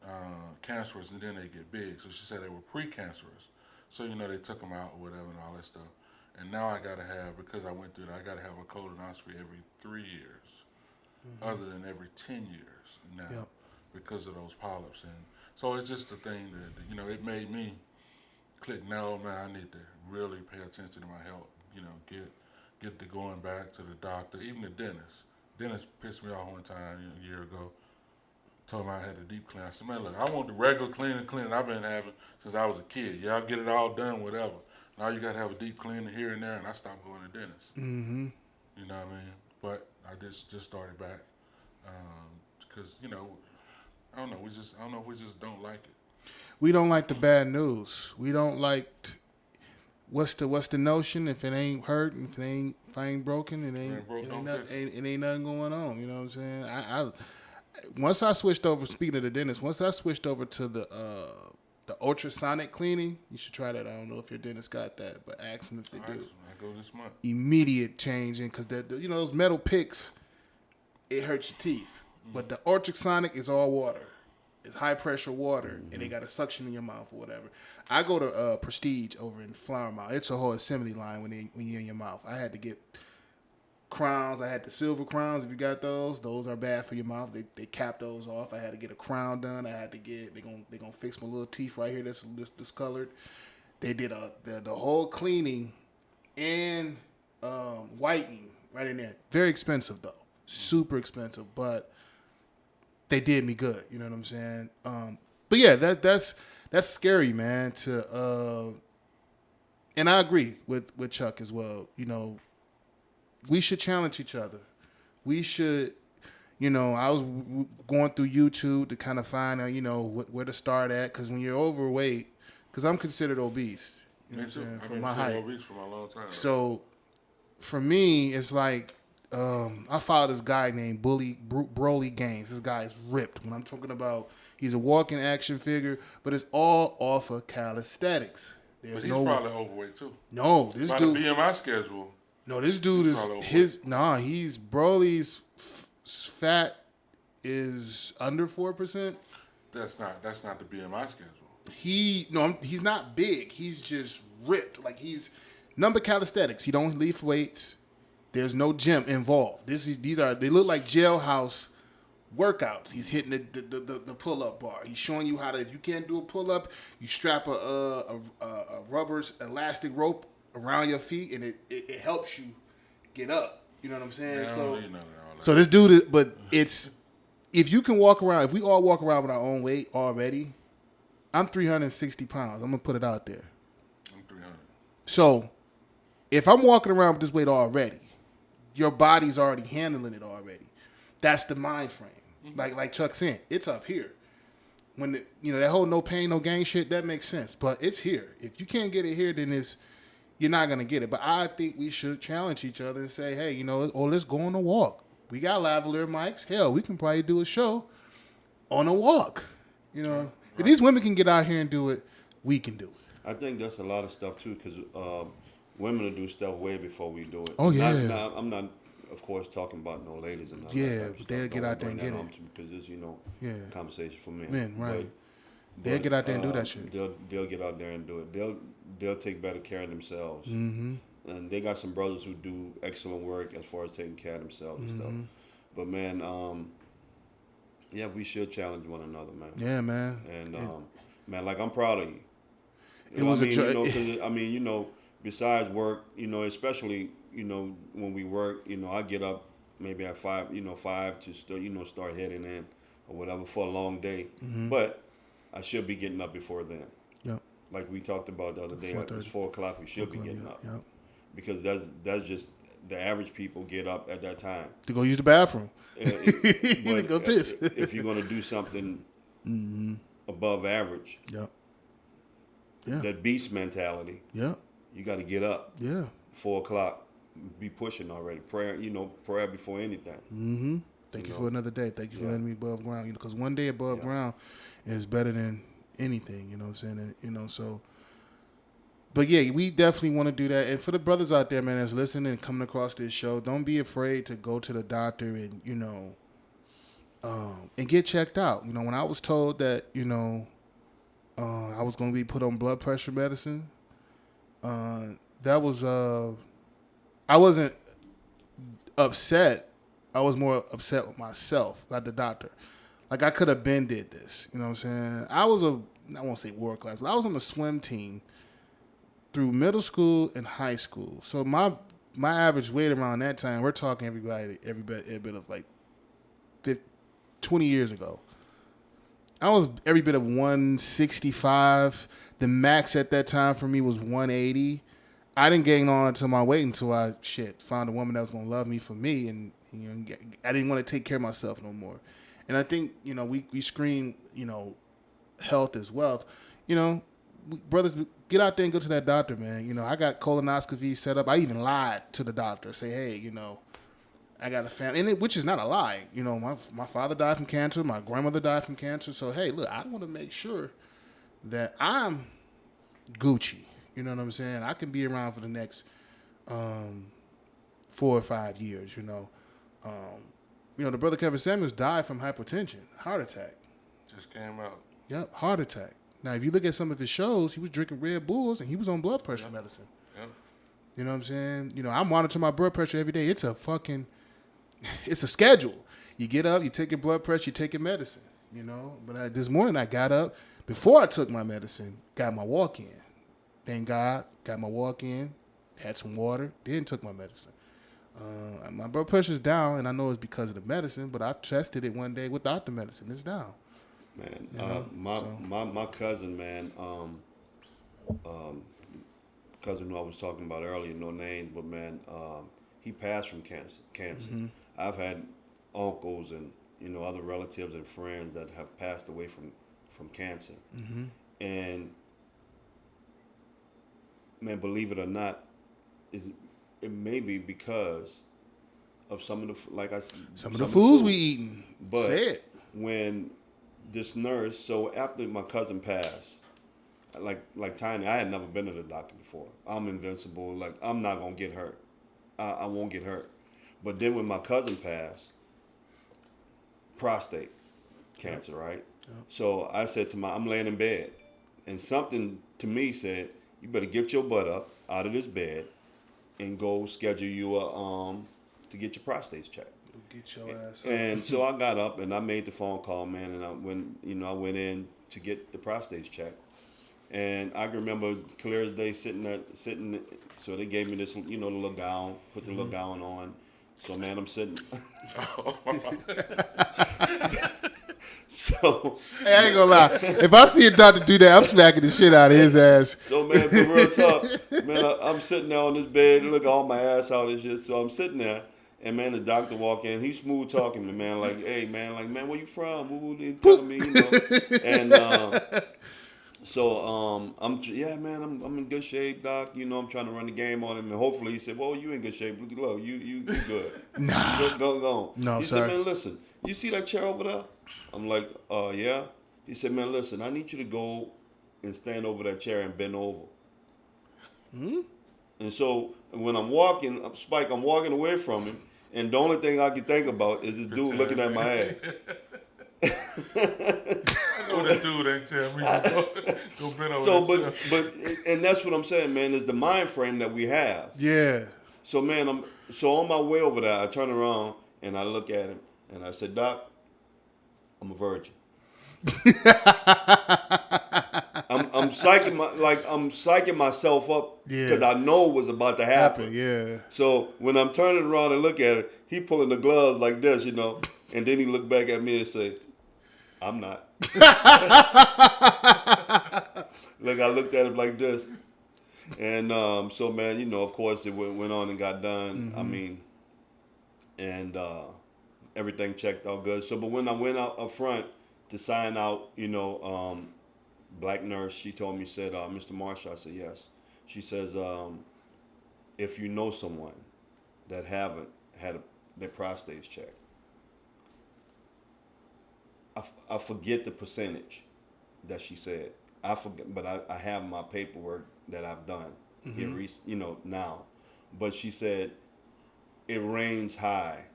and then they get big. So she said they were precancerous. So, they took them out or whatever and all that stuff. And now I got to have, because I went through that, I got to have a colonoscopy every 3 years, other than every 10 years now, because of those polyps. And so it's just a thing that, it made me click, no, man, I need to really pay attention to my health, get to going back to the doctor, even the dentist. Dentist pissed me off one time a year ago. Told me I had a deep clean. I said, "Man, look, I want the regular cleaning I've been having since I was a kid. Yeah, I'll get it all done, whatever. Now you got to have a deep cleaning here and there," and I stopped going to dentist. Mm-hmm. You know what I mean? But I just started back because, I don't know. I don't know if we just don't like it. We don't like the bad news. We don't like what's the notion? If it ain't hurt, if I ain't broken, it ain't nothing going on. You know what I'm saying? Once I switched over, speaking of the dentist, once I switched over to the ultrasonic cleaning, you should try that. I don't know if your dentist got that, but ask them if they do. I go this month. Immediate change because those metal picks, it hurts your teeth. But the ultrasonic is all water. It's high pressure water, and they got a suction in your mouth or whatever. I go to Prestige over in Flower Mile. It's a whole assembly line when you're in your mouth. I had to get crowns. I had the silver crowns. If you got those are bad for your mouth. They cap those off. I had to get a crown done. I had to get. They gonna fix my little teeth right here that's discolored. They did the whole cleaning and whitening right in there. Very expensive though, super expensive, but they did me good. You know what I'm saying? But yeah, that's scary, man. And I agree with Chuck as well. We should challenge each other. We should, I was going through YouTube to kind of find out, where to start at. Because when you're overweight, because I'm considered obese. Me too. I've For been my height. obese for a long time. So for me, it's like, I follow this guy named Broly Gaines. This guy is ripped. When I'm talking about, he's a walking action figure, but it's all off of calisthenics. But he's probably overweight too. No, this dude. By the BMI schedule. No, this dude he's Broly's fat is under 4%. That's not the BMI schedule. He's not big. He's just ripped. Like he's number calisthenics. He don't lift weights. There's no gym involved. They look like jailhouse workouts. He's hitting the pull-up bar. He's showing you how to, if you can't do a pull-up, you strap a rubber elastic rope around your feet, and it helps you get up. You know what I'm saying? Yeah, So this dude, but it's if you can walk around, if we all walk around with our own weight already, I'm 360 pounds. I'm gonna put it out there. I'm 300. So if I'm walking around with this weight already, your body's already handling it already. That's the mind frame. Like Chuck said, it's up here. When that whole no pain, no gain shit, that makes sense. But it's here. If you can't get it here, then you're not gonna get it. But I think we should challenge each other and say, hey, let's go on a walk. We got lavalier mics. Hell, we can probably do a show on a walk. If these women can get out here and do it, we can do it. I think that's a lot of stuff too, because women will do stuff way before we do it. Oh yeah. I'm not, of course, talking about no ladies and yeah, but they'll get out there and get it. Because it's conversation for men. Men, right? They'll get out there and do that shit. They'll get out there and do it. They'll take better care of themselves. Mm-hmm. And they got some brothers who do excellent work as far as taking care of themselves and stuff. But man, we should challenge one another, man. Yeah, man. And man, like, I'm proud of you. It was besides work, especially when we work, I get up maybe at 5 to start heading in or whatever for a long day. Mm-hmm. But I should be getting up before then. Yep. Like we talked about the other day, it's 4:00. We should be getting up. Yep. Because that's just the average people get up at that time to go use the bathroom. To go piss. If you're gonna do something above average, yeah, that beast mentality, yeah, you got to get up. Yeah, 4:00, be pushing already. Prayer before anything. Mm-hmm. Thank you for another day. Thank you for letting me above ground. Because one day above ground is better than anything. You know what I'm saying? So. But yeah, we definitely want to do that. And for the brothers out there, man, that's listening and coming across this show, don't be afraid to go to the doctor and and get checked out. When I was told that I was going to be put on blood pressure medicine, that was I wasn't upset. I was more upset with myself, not the doctor. Like, I could have been did this. You know what I'm saying? I won't say world class, but I was on the swim team through middle school and high school. So my average weight around that time, we're talking every bit of like 20 years ago. I was every bit of 165. The max at that time for me was 180. I didn't gain on until my weight until I found a woman that was gonna love me for me, and I didn't want to take care of myself no more. And I think we scream health is wealth. Brothers, get out there and go to that doctor, man. I got colonoscopy set up. I even lied to the doctor, say, hey, I got a family, which is not a lie. My father died from cancer. My grandmother died from cancer. So, hey, look, I want to make sure that I'm Gucci. You know what I'm saying? I can be around for the next 4 or 5 years, the brother Kevin Samuels died from hypertension, heart attack. Just came out. Yep, heart attack. Now, if you look at some of his shows, he was drinking Red Bulls and he was on blood pressure medicine. Yep. You know what I'm saying? I monitor my blood pressure every day. It's a schedule. You get up, you take your blood pressure, you take your medicine, But this morning I got up, before I took my medicine, got my walk-in. Thank God, got my walk-in, had some water, then took my medicine. My blood pressure's down, and I know it's because of the medicine, but I tested it one day without the medicine. It's down. Man, my cousin, man, cousin who I was talking about earlier, no names, but man, he passed from cancer. Mm-hmm. I've had uncles and other relatives and friends that have passed away from cancer, mm-hmm. And man, believe it or not, it may be because of some of the foods we eating. But say it. When this nurse, so after my cousin passed, like Tiny, I had never been to the doctor before. I'm invincible. Like, I'm not gonna get hurt. I won't get hurt. But then when my cousin passed, prostate cancer, right? Yep. So I said to I'm laying in bed, and something to me said, you better get your butt up out of this bed and go schedule you to get your prostate checked. Get your ass up. And so I got up and I made the phone call, man, and I went in to get the prostate checked. And I can remember clear as day sitting. So they gave me this, the little gown, put the little gown on, So man, I'm sitting. So Hey, I ain't gonna lie. If I see a doctor do that, I'm smacking the shit out of his ass. So man, for real talk, man, I'm sitting there on this bed, look all my ass out and shit. So I'm sitting there, and man, the doctor walk in. He's smooth talking to me, man, like, hey man, where you from? Woo, they telling me, And yeah, man, I'm in good shape, doc. I'm trying to run the game on him, and hopefully he said, well, you in good shape. Look, you good. Nah. Go. No, he sir. said, man, listen, you see that chair over there? I'm like, yeah. He said, man, listen, I need you to go and stand over that chair and bend over. And so when I'm walking, I'm walking away from him, and the only thing I can think about is this dude looking at my ass. I know that dude ain't tell me to go bend over So, that chair. and that's what I'm saying, man, is the mind frame that we have. Yeah. So, man, on my way over there, I turn around and I look at him and I said, Doc, I'm a virgin. I'm psyching myself up because I know what's about to happen. Yeah. So when I'm turning around and look at it, he pulling the gloves like this, and then he look back at me and say, I'm not. Like I looked at him like this. And so man, of course it went on and got done. I mean, and everything checked out good. So, but when I went out up front to sign out, black nurse, she told me, said, Mr. Marshall, I said, yes. She says, if you know someone that haven't had their prostates checked, I forget the percentage that she said. I forget, but I have my paperwork that I've done here, now. But she said, it reigns high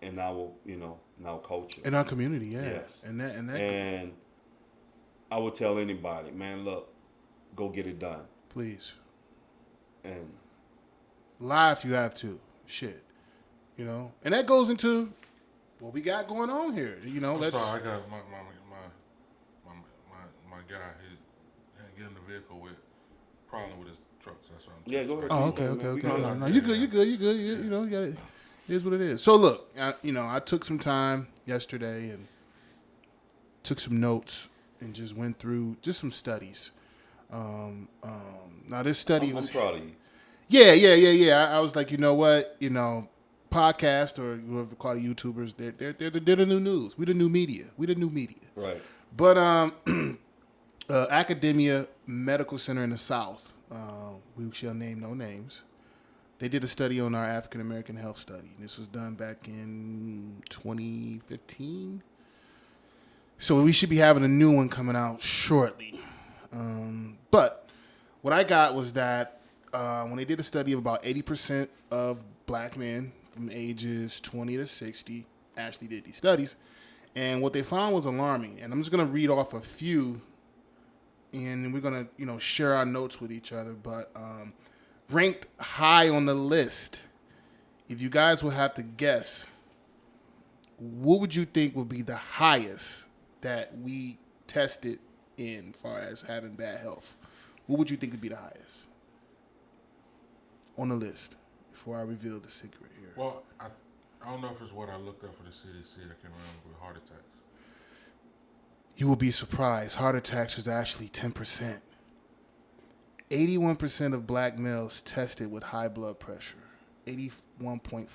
in our, culture. In our community, yeah. Yes. And I would tell anybody, man, look, go get it done. Please. And lie if you have to. Shit. And that goes into what we got going on here. I'm sorry, I got my guy. He had get in the vehicle with problem with his trucks. That's what I'm saying. Yeah, go ahead. Oh, okay. No, you good. You got it. It is what it is. So look, I took some time yesterday and took some notes and just went through just some studies. Now this study I'm was proud of you. Yeah. I was like, you know what, podcast or whoever you call it, YouTubers, they're the new news. We the new media. Right. But Academia Medical Center in the South, we shall name no names. They did a study on our African American health study. This was done back in 2015. So we should be having a new one coming out shortly. But what I got was that when they did a study of about 80% of black men from ages 20 to 60 actually did these studies. And what they found was alarming. And I'm just going to read off a few, and we're going to, share our notes with each other. But ranked high on the list, if you guys would have to guess, what would you think would be the highest that we tested in as far as having bad health? What would you think would be the highest on the list before I reveal the secret here? Well, I don't know if it's what I looked up for the CDC. I can't remember with heart attacks. You will be surprised. Heart attacks was actually 10%. 81% of black males tested with high blood pressure. 81.5.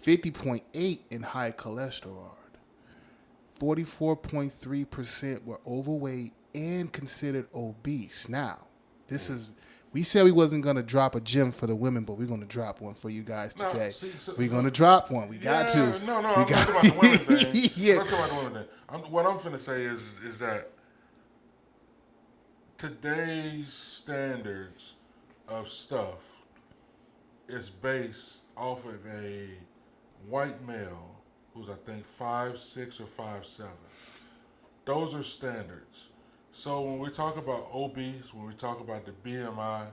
50.8 in high cholesterol. 44.3% were overweight and considered obese. Now, we said we wasn't going to drop a gem for the women, but we're going to drop one for you guys today. We're going to drop one. We got to. No, I'm not talking about the women thing. I'm not talking about the women thing. What I'm finna say is that today's standards of stuff is based off of a white male who's, I think, 5'6" or 5'7". Those are standards. So when we talk about obese, when we talk about the BMI,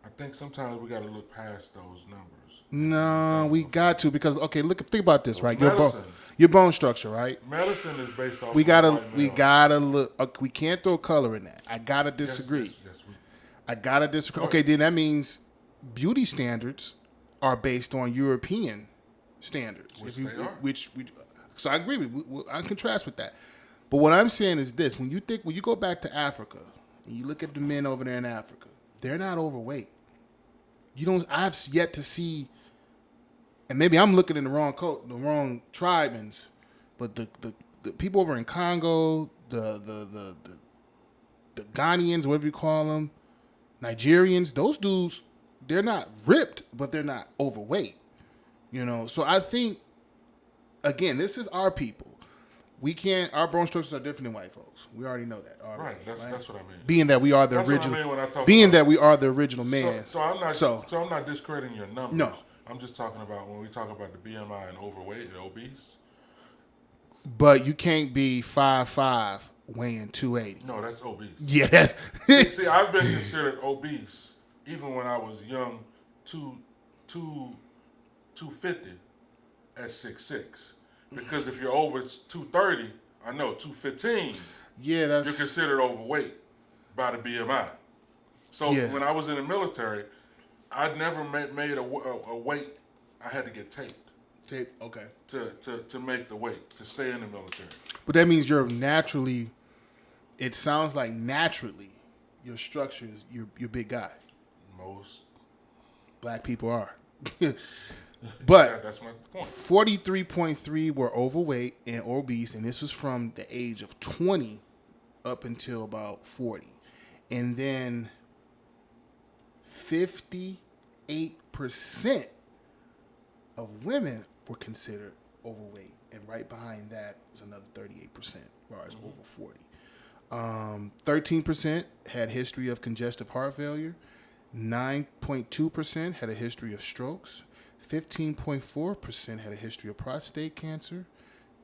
I think sometimes we got to look past those numbers. No, we got to, because think about this, right? Medicine. Your bone structure, right? Medicine is based off. We gotta look. We can't throw color in that. I gotta disagree. Yes, I gotta disagree. Okay, then that means beauty standards are based on European standards. Which they are. So I agree with you. I contrast with that. But what I'm saying is this: when you go back to Africa and you look at the men over there in Africa, they're not overweight. I've yet to see, and maybe I'm looking in the wrong tribes, but the people over in Congo, the Ghanaians, whatever you call them, Nigerians, those dudes, they're not ripped, but they're not overweight. So I think, again, this is our people. Our bone structures are different than white folks. We already know that. Already, right. That's what I mean. Being that we are the That's original. what I mean when I talk being about, that we are the original man. So I'm not discrediting your numbers. No. I'm just talking about when we talk about the BMI and overweight and obese. But you can't be 5'5", weighing 280. No, that's obese. Yes. See, I've been considered obese even when I was young, 250 at 6'6". Because if you're over 230, 215, Yeah, you're considered overweight by the BMI. So Yeah. when I was in the military, I'd never made a weight. I had to get taped Okay. to make the weight, to stay in the military. But that means it sounds like naturally, your structure is, you're a big guy. Most. Black people are. But That's my point. 43.3 were overweight and obese, and this was from the age of 20 up until about 40. And then 58% of women were considered overweight. And right behind that is another 38%, as far as over 40. 13% had history of congestive heart failure. 9.2% had a history of strokes. 15.4% had a history of prostate cancer.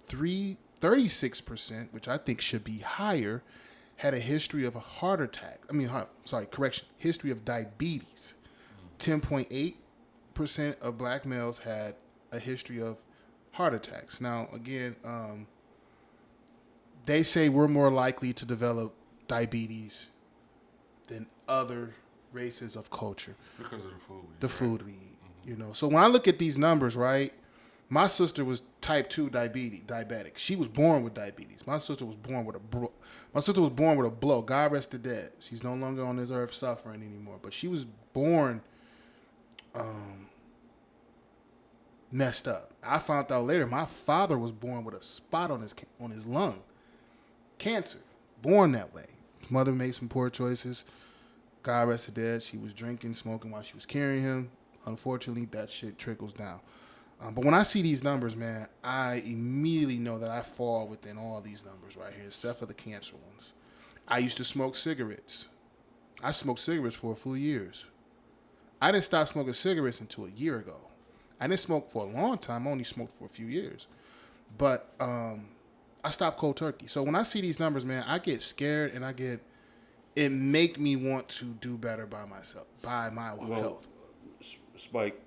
36%, which I think should be higher, had a history of a heart attack. History of diabetes. 10.8% of black males had a history of heart attacks. Now, again, they say we're more likely to develop diabetes than other races of culture. Because of the food we eat. The food we eat. So when I look at these numbers, right, my sister was type 2 diabetic. She was born with diabetes. My sister was born with a blow. God rest her dead. She's no longer on this earth suffering anymore. But she was born messed up. I found out later my father was born with a spot on his lung. Cancer. Born that way. His mother made some poor choices. God rest her dead. She was drinking, smoking while she was carrying him. Unfortunately, that shit trickles down. But when I see these numbers, man, I immediately know that I fall within all these numbers right here, except for the cancer ones. I used to smoke cigarettes. I smoked cigarettes for a few years. I didn't stop smoking cigarettes until a year ago. I didn't smoke for a long time. I only smoked for a few years. But I stopped cold turkey. So when I see these numbers, man, I get scared and it make me want to do better by myself, by my health. Spike,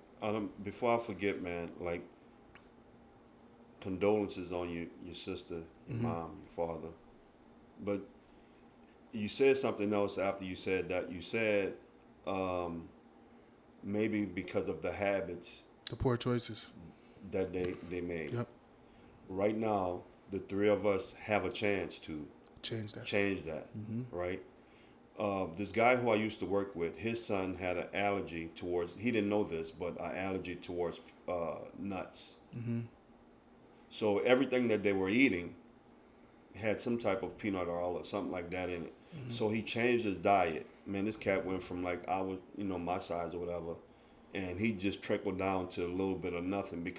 before I forget, man, like, condolences on your sister, your mom, your father. But you said something else after you said that. You said maybe because of the habits. The poor choices. That they made. Yep. Right now, the three of us have a chance to Change that. Right? This guy who I used to work with, his son had an allergy towards, he didn't know this, but an allergy towards nuts. So everything that they were eating had some type of peanut oil or something like that in it. So he changed his diet. Man, this cat went from like, my size or whatever, and he just trickled down to a little bit of nothing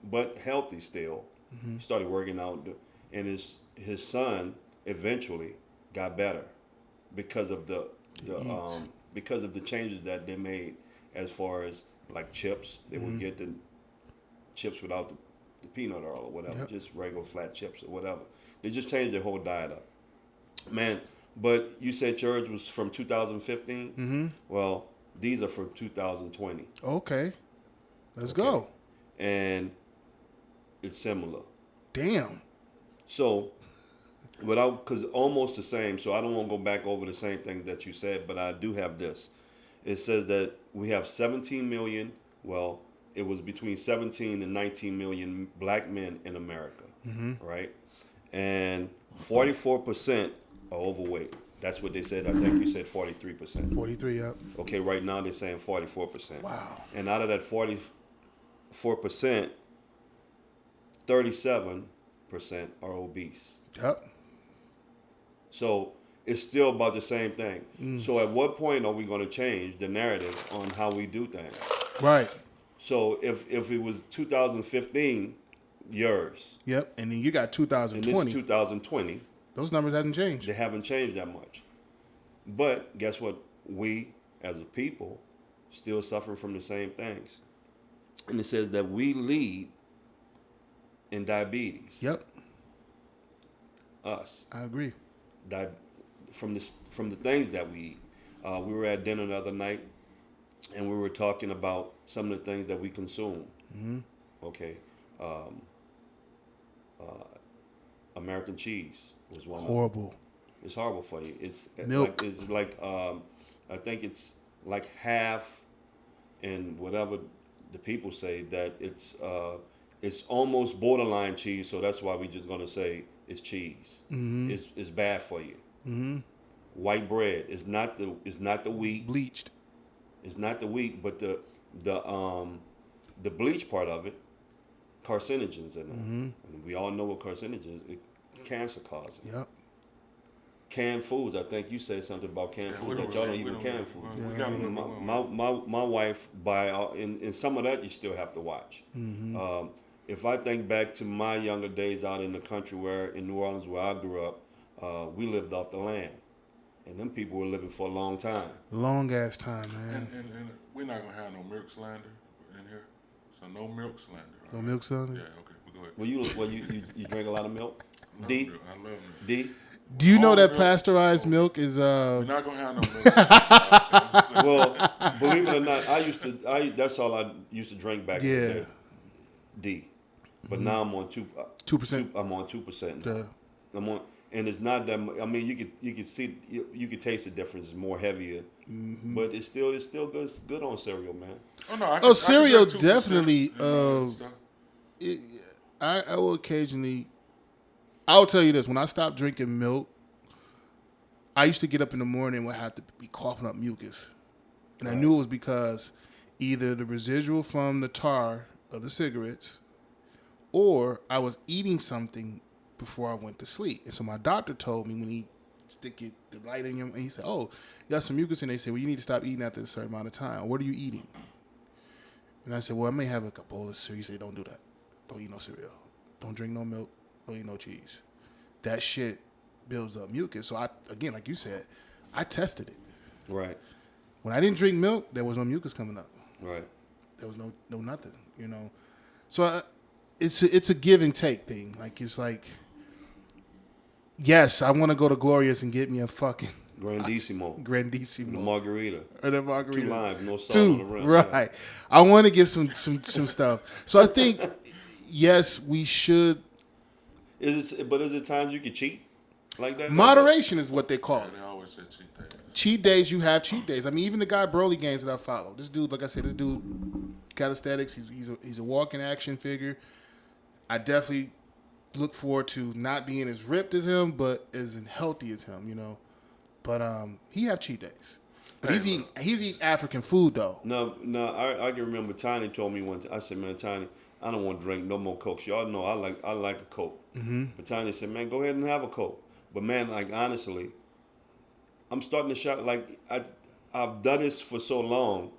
but healthy still. He started working out, and his son eventually got better. Because of the changes that they made, as far as like chips, they would get the chips without the peanut oil or whatever, just regular flat chips or whatever. They just changed their whole diet up, man. But you said yours was from 2015. Well, these are from 2020. Okay, let's go. And it's similar. Damn. So. Because almost the same, so I don't want to go back over the same things that you said, but I do have this. It says that we have 17 million Well, it was between 17 and 19 million black men in America, right? And 44% are overweight. That's what they said. I think you said 43%. 43, yep. Okay, right now they're saying 44%. Wow. And out of that 44%, 37% are obese. Yep. So it's still about the same thing. So at what point are we going to change the narrative on how we do things? Right. So if it was 2015, yours, Yep. And then you got and 2020. this 2020, Those numbers hasn't changed. they haven't changed that much. But guess what? We, as a people, still suffering from the same things. And it says that we lead in diabetes. Yep. Us. I agree. From the things that we eat. We were at dinner the other night, and we were talking about some of the things that we consume. Okay. American cheese was one of them. Horrible. It's horrible for you. It's Milk. I think it's like half, and whatever the people say that it's almost borderline cheese. So that's why we're just gonna say it's cheese. It's bad for you. White bread is not the wheat. Bleached. It's not the wheat, but the bleach part of it, carcinogens in it. And we all know what carcinogens is. Cancer causing. Yep. Canned foods. I think you said something about canned food. That y'all don't even can food. We got My wife buy and some of that you still have to watch. If I think back to my younger days out in the country, where in New Orleans, where I grew up, we lived off the land, and them people were living for a long time. Long ass time, man. And we're not gonna have no milk slander in here, so no milk slander. No milk son. Yeah, okay, we go ahead. Well, you drink a lot of milk. D. Milk. I love milk. D. Do you know All that milk. pasteurized milk is We're not gonna have no milk. I'm just saying. Well, believe it or not, that's all I used to drink back in the Yeah. day. D. But now I'm on 2%? I'm on 2% now. Yeah. I'm on, and it's not that much. I mean, you could see, you could taste the difference. It's more heavier, but it's still good. It's good on cereal, man. Oh no, I Oh, can cereal drink 2% definitely, and all that stuff. I will occasionally. I'll tell you this: when I stopped drinking milk, I used to get up in the morning and would have to be coughing up mucus, and I knew it was because either the residual from the tar of the cigarettes, or I was eating something before I went to sleep. And so my doctor told me, when he stick the light in your, and he said, "Oh, you got some mucus," and they said, "Well, you need to stop eating after a certain amount of time. What are you eating?" And I said, "Well, I may have a bowl of cereal." He said, "Don't do that. Don't eat no cereal. Don't drink no milk. Don't eat no cheese. That shit builds up mucus." So I, again, like you said, I tested it. Right. When I didn't drink milk, there was no mucus coming up. Right. There was no nothing, you know. So it's a give and take thing. Like, it's like, yes, I want to go to Glorious and get me a fucking Grandissimo. Grandissimo Margarita. or the margarita. 2 limes, no salt on the Two, rim. right? I want to get some stuff. So I think, yes, we should. Is it times you can cheat like that? Moderation is what they call it. They always say cheat days. Cheat days, you have cheat days. I mean, even the guy Broly Games that I follow. This dude, like I said, got aesthetics. He's a walking action figure. I definitely look forward to not being as ripped as him, but as healthy as him, you know. But he have cheat days. But he's eating African food though. No, I can remember Tiny told me one time. I said, "Man, Tiny, I don't want to drink no more Coke. Y'all know I like a Coke." But Tiny said, "Man, go ahead and have a Coke." But man, like, honestly, I'm starting to shout. Like, I've done this for so long.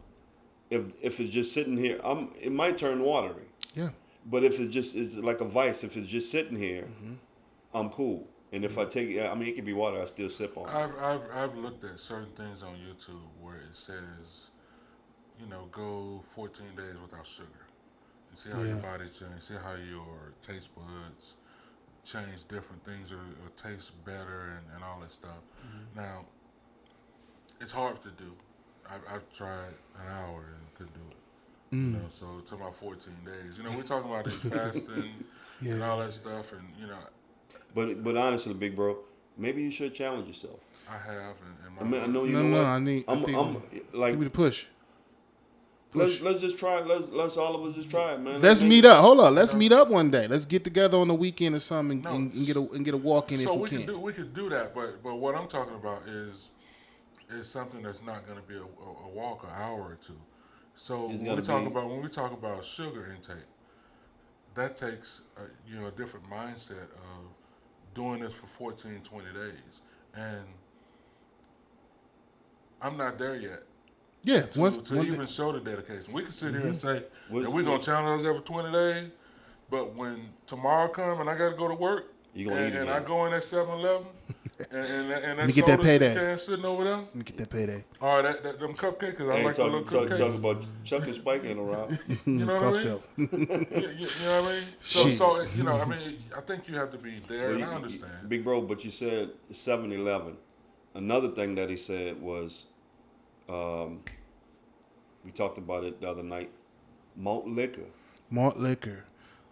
If it's just sitting here, it might turn watery. Yeah. But if it's like a vice. If it's just sitting here, I'm cool. And if I take it, I mean, it could be water. I still sip on it. I've looked at certain things on YouTube where it says, go 14 days without sugar. And see how your body changes. See how your taste buds change. Different things or taste better and all that stuff. Now, it's hard to do. I've tried an hour and couldn't do it. So it's about 14 days. We're talking about this fasting and all that stuff, and But honestly, big bro, maybe you should challenge yourself. I have. I know you No, know what? I think I'm like, give me the push. push. Let's just try it. Let's all of us just try it, man. Let's meet up. Hold on. Let's meet up one day. Let's get together on the weekend or something and get a walk in So if we can. we could do that, but what I'm talking about is something that's not going to be a walk, an hour or two. So when we talk about sugar intake, that takes a different mindset of doing this for 14, 20 days, and I'm not there yet. Yeah, To even show the dedication. We can sit here and say that we're going to challenge ourselves for 20 days, but when tomorrow comes and I got to go to work, and I go in at 7-Eleven, and that get that payday. can sitting over there. Let me get that payday. All right, them cupcakes, because I like the little cupcakes. Talking about Chuck and Spike ain't around. You know what I mean? You know what I mean? So I think you have to be there, and I understand. Big bro, but you said 7-Eleven. Another thing that he said was, we talked about it the other night, malt liquor. Malt liquor.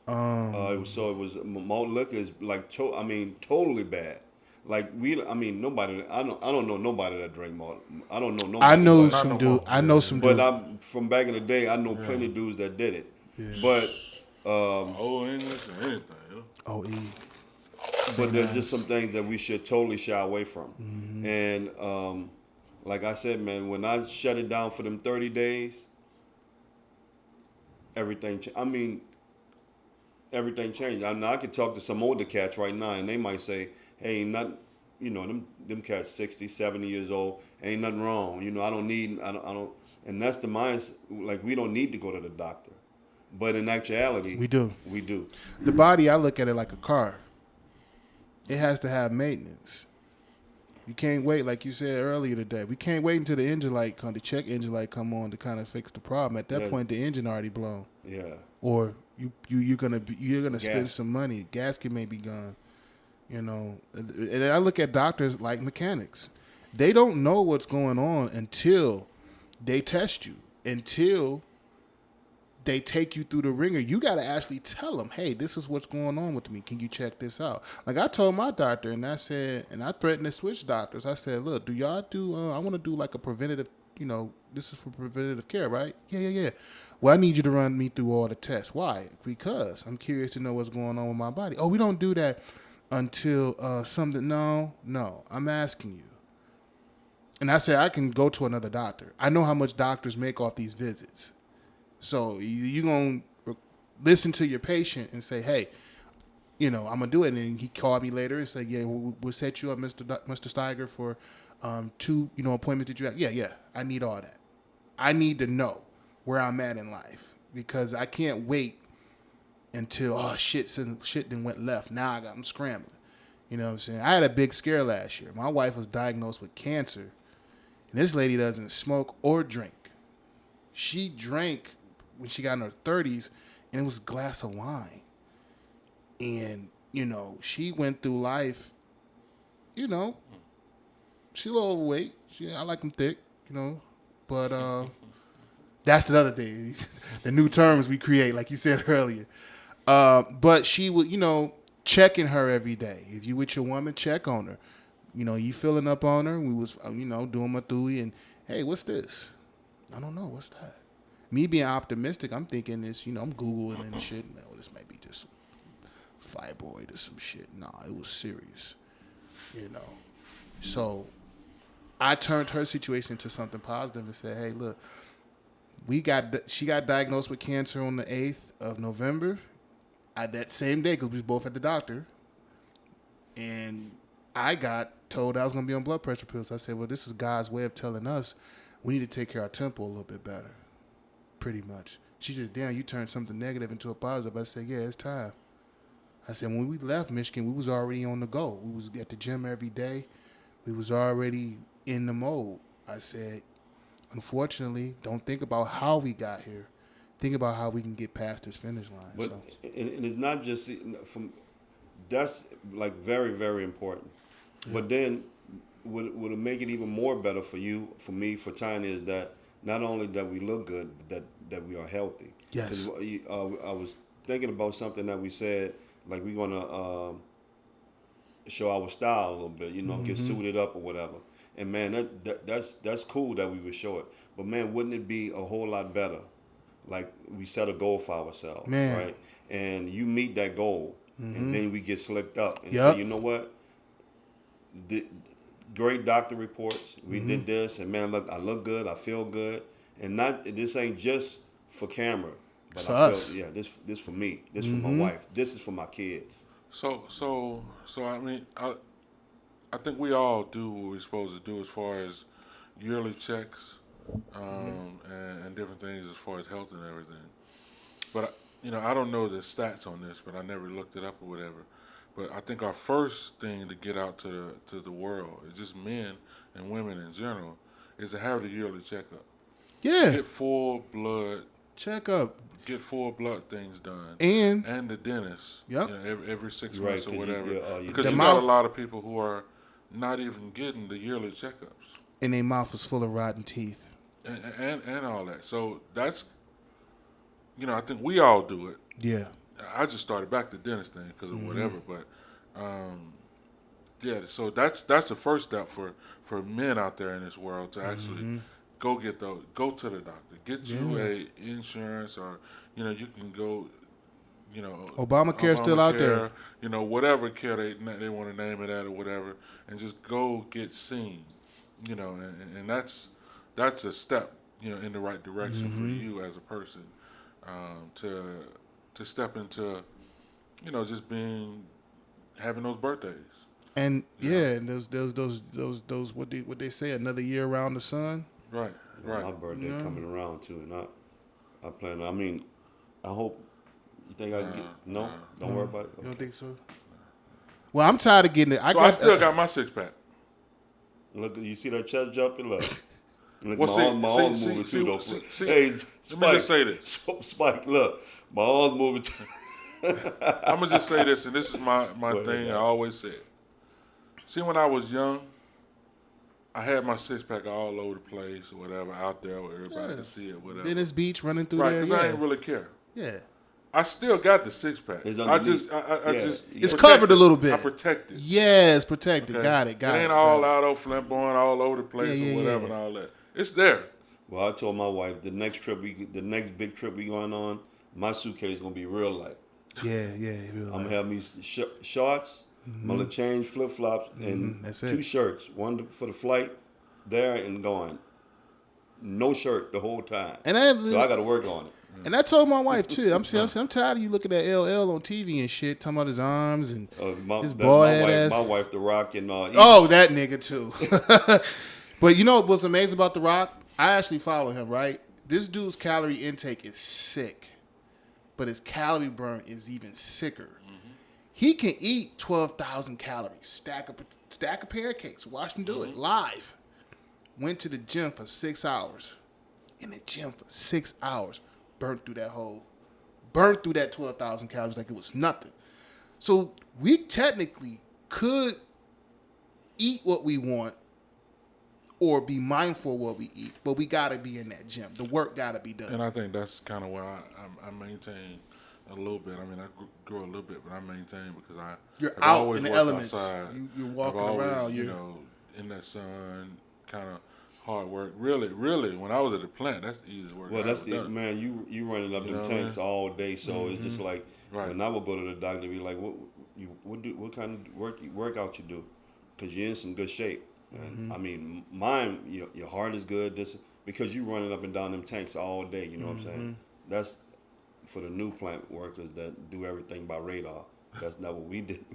It was malt liquor is like totally bad. Like nobody. I don't know nobody that drink malt. I don't know nobody. I know some dude. I know some dude. But I'm from back in the day. I know plenty of dudes that did it. Yeah. But Old English or anything. OE. But there's just some things that we should totally shy away from. Mm-hmm. And like I said, man, when I shut it down for them 30 days, everything changed. I could talk to some older cats right now, and they might say, hey, them cats 60, 70 years old, ain't nothing wrong. I don't, and that's the mindset. Like, we don't need to go to the doctor. But in actuality, we do. The body, I look at it like a car. It has to have maintenance. You can't wait, like you said earlier today. We can't wait until the engine light the check engine light come on to kind of fix the problem. At that point, the engine already blown. Yeah. Or you're gonna spend some money. Gasket may be gone. And I look at doctors like mechanics. They don't know what's going on until they test you. Until they take you through the ringer. You got to actually tell them, hey, this is what's going on with me. Can you check this out? Like I told my doctor, and I said, and I threatened to switch doctors. I said, look, do y'all do, I want to do like a preventative, this is for preventative care, right? Yeah. Well, I need you to run me through all the tests. Why? Because I'm curious to know what's going on with my body. Oh, we don't do that until something. No, I'm asking you. And I said, I can go to another doctor. I know how much doctors make off these visits. So you're going to listen to your patient and say, hey, I'm going to do it. And he called me later and said, yeah, we'll set you up, Mr. Steiger, for 2 appointments that you have. Yeah, I need all that. I need to know where I'm at in life because I can't wait until, shit then went left. Now I'm scrambling. You know what I'm saying? I had a big scare last year. My wife was diagnosed with cancer, and this lady doesn't smoke or drink. She drank when she got in her 30s, and it was a glass of wine. And, she went through life, she's a little overweight. I like them thick, but that's another thing. The new terms we create, like you said earlier. But she would, checking her every day. If you with your woman, check on her. You filling up on her. We was, doing my thui, and, hey, what's this? I don't know. What's that? Me being optimistic, I'm thinking this, I'm Googling and shit. Man, this might be just some fibroid or some shit. Nah, it was serious. So I turned her situation into something positive and said, hey, look, she got diagnosed with cancer on the 8th of November. That same day, because we was both at the doctor. And I got told I was going to be on blood pressure pills. I said, well, this is God's way of telling us we need to take care of our temple a little bit better, pretty much. She said, damn, you turned something negative into a positive. I said, yeah, it's time. I said, when we left Michigan, we was already on the go. We was at the gym every day. We was already in the mode. I said, unfortunately, don't think about how we got here. Think about how we can get past this finish line. But and it's not just that's like very, very important. Yeah. But then would it make it even more better for you, for me, for China, is that not only that we look good, but that we are healthy. Yes. I was thinking about something that we said, like we're going to show our style a little bit, get suited up or whatever. And man, that's cool that we would show it. But man, wouldn't it be a whole lot better? Like we set a goal for ourselves, Man. right? And you meet that goal, and then we get slicked up and Yep. say, you know what? The great doctor reports. We did this, and man, look, I look good. I feel good, and this ain't just for camera, but It's for I feel us. this for me. This for my wife. This is for my kids. So I mean, I think we all do what we're supposed to do as far as yearly checks, and different things as far as health and everything. But I don't know the stats on this, but I never looked it up or whatever. But I think our first thing to get out to the world is just men and women in general is to have the yearly checkup. Yeah. Get full blood. Check up. Get full blood things done. And the dentist. Yep. Every 6 Right, months or 'cause whatever. you Because The you mouth- got a lot of people who are not even getting the yearly checkups. and their mouth is full of rotten teeth. And all that. So that's, I think we all do it. Yeah. I just started back the dentist thing because of whatever, but so that's the first step for men out there in this world to actually go to the doctor, get you a insurance, or you can go, Obamacare still out there. Whatever care they want to name it at or whatever, and just go get seen, and that's a step in the right direction for you as a person, to step into, just having those birthdays. And and those what they say, another year around the sun. Right. My birthday coming around too, and I plan. I mean, I hope. You think I get? No, don't worry about it. You don't think so? Well, I'm tired of getting it. I still got my 6-pack. Look, you see that chest jumping? Look, Well, my arms moving too, though. Hey, let me just say this. Spike, look, my arms moving. I'm gonna just say this, and this is my thing. I always said. See, when I was young, I had my 6-pack all over the place or whatever, out there where everybody could see it, whatever. Venice Beach running through Right, there. because Yeah. I didn't really care. Yeah. I still got the 6-pack. It's I underneath. just It's protect covered a it. little bit. I protect it. Yes, protected. Okay? Got it. It ain't Got all it. out of flamboyant all over the place Yeah, or whatever yeah. and all that. It's there. Well, I told my wife the next big trip we going on, my suitcase gonna be real light. Yeah. I'm gonna have me shorts, my little change, flip flops, and That's 2 it. shirts. One for the flight, there and gone. No shirt the whole time. And So I got to work on it. And I told my wife too. I'm tired of you looking at LL on TV and shit, talking about his arms and his bald head ass. My wife, The Rock, and Oh, that nigga too. But you know what's amazing about The Rock? I actually follow him, right? This dude's calorie intake is sick, but his calorie burn is even sicker. He can eat 12,000 calories, stack a pancakes, watch him do it live. Went to the gym for 6 hours. In the gym for 6 hours. Burnt through that 12,000 calories like it was nothing. So we technically could eat what we want or be mindful of what we eat, but we got to be in that gym. The work got to be done. And I think that's kind of where I maintain a little bit. I mean, I grow a little bit, but I maintain because You're I've out always in the worked elements. outside. You're walking I've always, around. in that sun, kind of hard work. Really, when I was at the plant, that's the easiest work. well, I that's ever the done. man. You running up You them know what I tanks mean? all day, so it's just like Right. when I would go to the doctor, be like, what kind of workout you do? Because you're in some good shape. And I mean, mine, your heart is good. Because you running up and down them tanks all day. You know what I'm saying? That's for the new plant workers that do everything by radar. That's not what we did.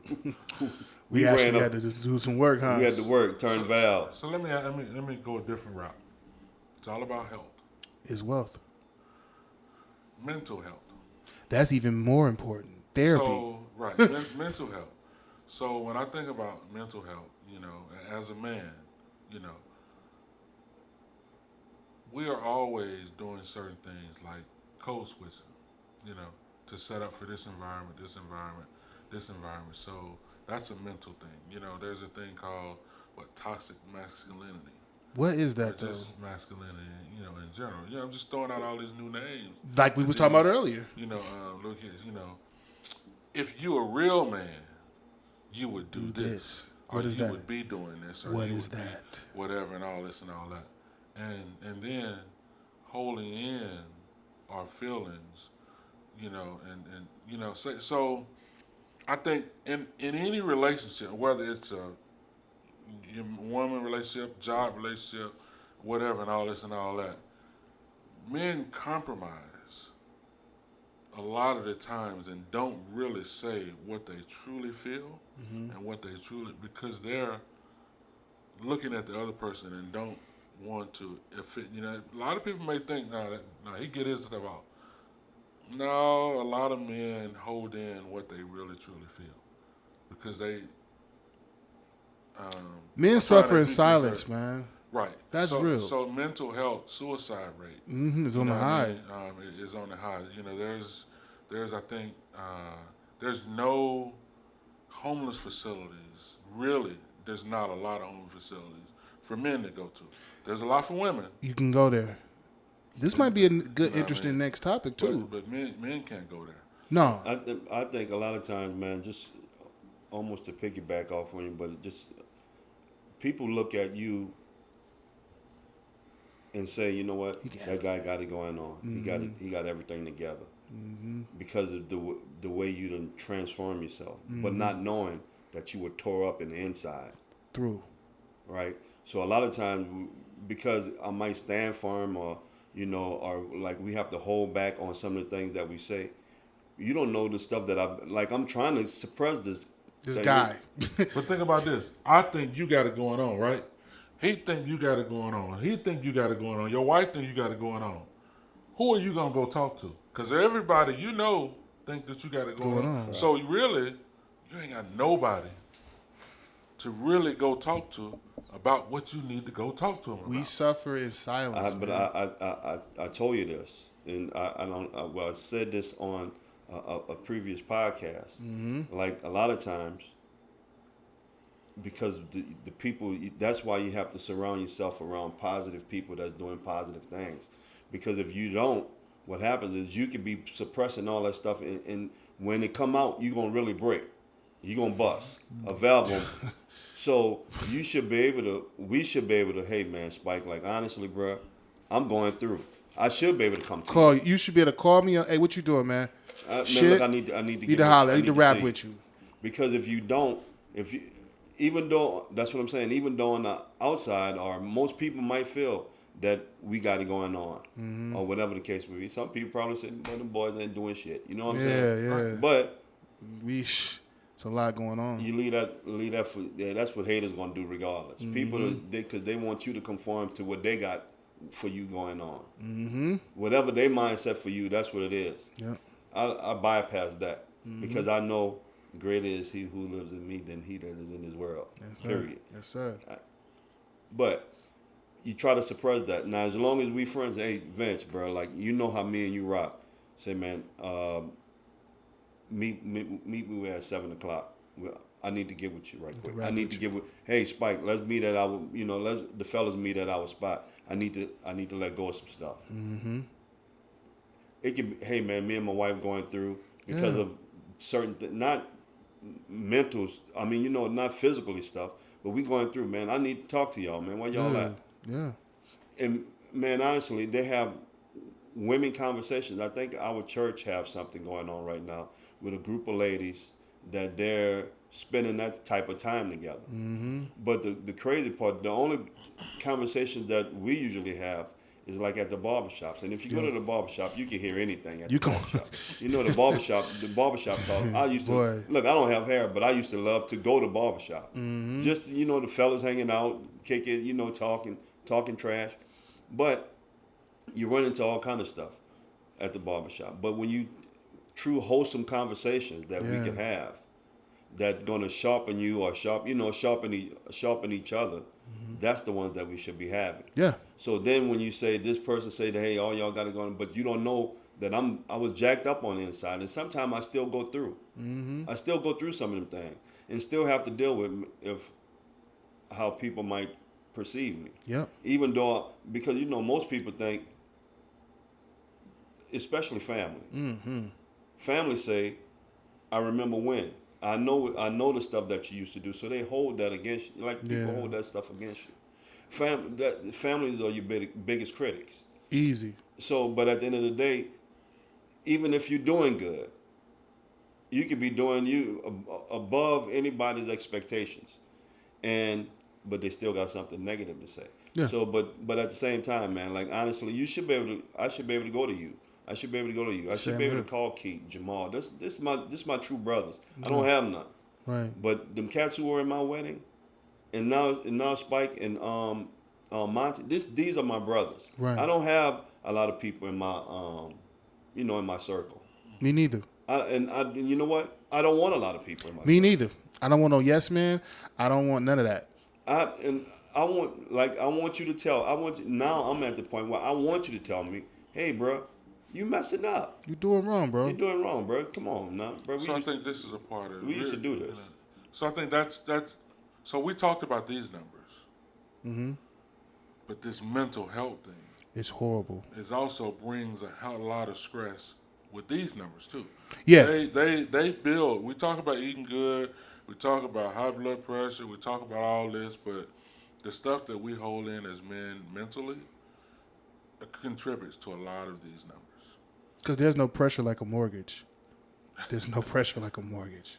we actually ran up- had to do some work, huh? We had to work, turn valves. So let me go a different route. It's all about health, It's wealth. mental health. That's even more important. Therapy. So right, mental health. So when I think about mental health, as a man, we are always doing certain things like code switching, to set up for this environment. So that's a mental thing. There's a thing called toxic masculinity. What is Or that, though? just masculinity, in general. I'm just throwing out all these new names. Like we was talking about earlier. Look at, if you a real man, you would do this. or What is you that? would be doing this, or What you is would be that? whatever, and all this and all that, and then holding in our feelings, and so I think in any relationship, whether it's a woman relationship, job relationship, whatever, and all this and all that, men compromise a lot of the times and don't really say what they truly feel and what they truly, because they're looking at the other person and don't want to, if it, a lot of people may think, no, he get his stuff out. No, a lot of men hold in what they really truly feel because they Men are trying suffer to in be silence, conservative. man. Right. That's so, real. So mental health, suicide rate It's on the high. is on the high. There's I think there's no homeless facilities. Really, there's not a lot of homeless facilities for men to go to. There's a lot for women. You can go there. This might be a good, interesting mean? next topic too. But men can't go there. No, I think a lot of times, man, just almost to piggyback off on you, but just people look at you and say, you know what, that guy got it going on. He got everything together because of the way you done transform yourself, but not knowing that you were tore up in the inside. through. Right. So a lot of times, because I might stand for him, or or like we have to hold back on some of the things that we say. You don't know the stuff that I'm trying to suppress this thing. Guy. But think about this. I think you got it going on, right? He think you got it going on. He think you got it going on. Your wife think you got it going on. Who are you gonna go talk to? Because everybody think that you got it going on. Right. So you ain't got nobody to really go talk to about what you need to go talk to them about. We suffer in silence. But I told you this, and I said this on a previous podcast. Like a lot of times, because the people, that's why you have to surround yourself around positive people that's doing positive things. Because if you don't, what happens is you can be suppressing all that stuff, and when it come out, you're gonna really break. You're gonna bust a valve. So we should be able to, hey man, Spike, like honestly, bro, I'm going through. I should be able to come to you. You should be able to call me. Hey, what you doing, man? Man, Shit. look, I need to Need to holler. I need to rap see. with you. Because if you don't, even though that's what I'm saying, even though on the outside, or most people might feel that we got it going on, or whatever the case may be. Some people probably say, "Well, them boys ain't doing shit." You know what I'm saying? Yeah. But It's a lot going on. you leave that for that's what haters gonna do regardless. People, because they want you to conform to what they got for you going on. Whatever their mindset for you, that's what it is. Yeah. I bypass that because I know greater is he who lives in me than he that is in this world. Yes, sir. Period. Yes, sir. But you try to suppress that. Now, as long as we friends, hey Vince, bro, like you know how me and you rock. Say, man, meet me at 7:00. I need to get with you right quick. I need to get with. Hey, Spike, let's meet at our. Let the fellas meet at our spot. I need to let go of some stuff. It can be, hey man, me and my wife going through because of certain not mental. I mean, not physically stuff, but we going through. Man, I need to talk to y'all, man. Where y'all at? Yeah. And man, honestly, they have women conversations. I think our church have something going on right now with a group of ladies that they're spending that type of time together. But the crazy part, the only conversations that we usually have is like at the barbershops. And if you go to the barbershop, you can hear anything at the barbershop. The barbershop talk. I used to, look, I don't have hair, but I used to love to go to barbershop. Just, the fellas hanging out, kicking, talking trash. But you run into all kind of stuff at the barbershop. But when you true wholesome conversations that we can have that gonna sharpen you or sharpen each other, that's the ones that we should be having. Yeah. So then when you say this person say that, hey, all y'all gotta go, but you don't know that I was jacked up on the inside, and sometimes I still go through. I still go through some of them things and still have to deal with how people might perceive me. Yeah. Even though, because most people think, especially family. Family say, I remember when. I know the stuff that you used to do, so they hold that against you. Like people Yeah. hold that stuff against you. Families are your biggest critics. Easy. So, but at the end of the day, even if you're doing good, you could be doing above anybody's expectations, but they still got something negative to say. Yeah. So, but at the same time, man, like honestly, you should be able to. I should be able to go to you. I should be able to go to you. I should Same be able here. to call Keith, Jamal. This my true brothers. I don't have none. Right. But them cats who were in my wedding, and now Spike and Monty. These are my brothers. Right. I don't have a lot of people in my in my circle. Me neither. And you know what? I don't want a lot of people in my Me circle. neither. I don't want no yes man. I don't want none of that. I want you to tell. Now I'm at the point where I want you to tell me, hey, bro, you messing up. You doing wrong, bro. You're doing wrong, bro. Come on, now, bro. So I think this is a part of it. we used to do this. So I think that's. So we talked about these numbers. Mm-hmm. But this mental health thing It's horrible. is also brings a hell lot of stress with these numbers too. Yeah. They build. We talk about eating good. We talk about high blood pressure. We talk about all this, but the stuff that we hold in as men mentally contributes to a lot of these numbers. Because there's no pressure like a mortgage. There's no pressure like a mortgage.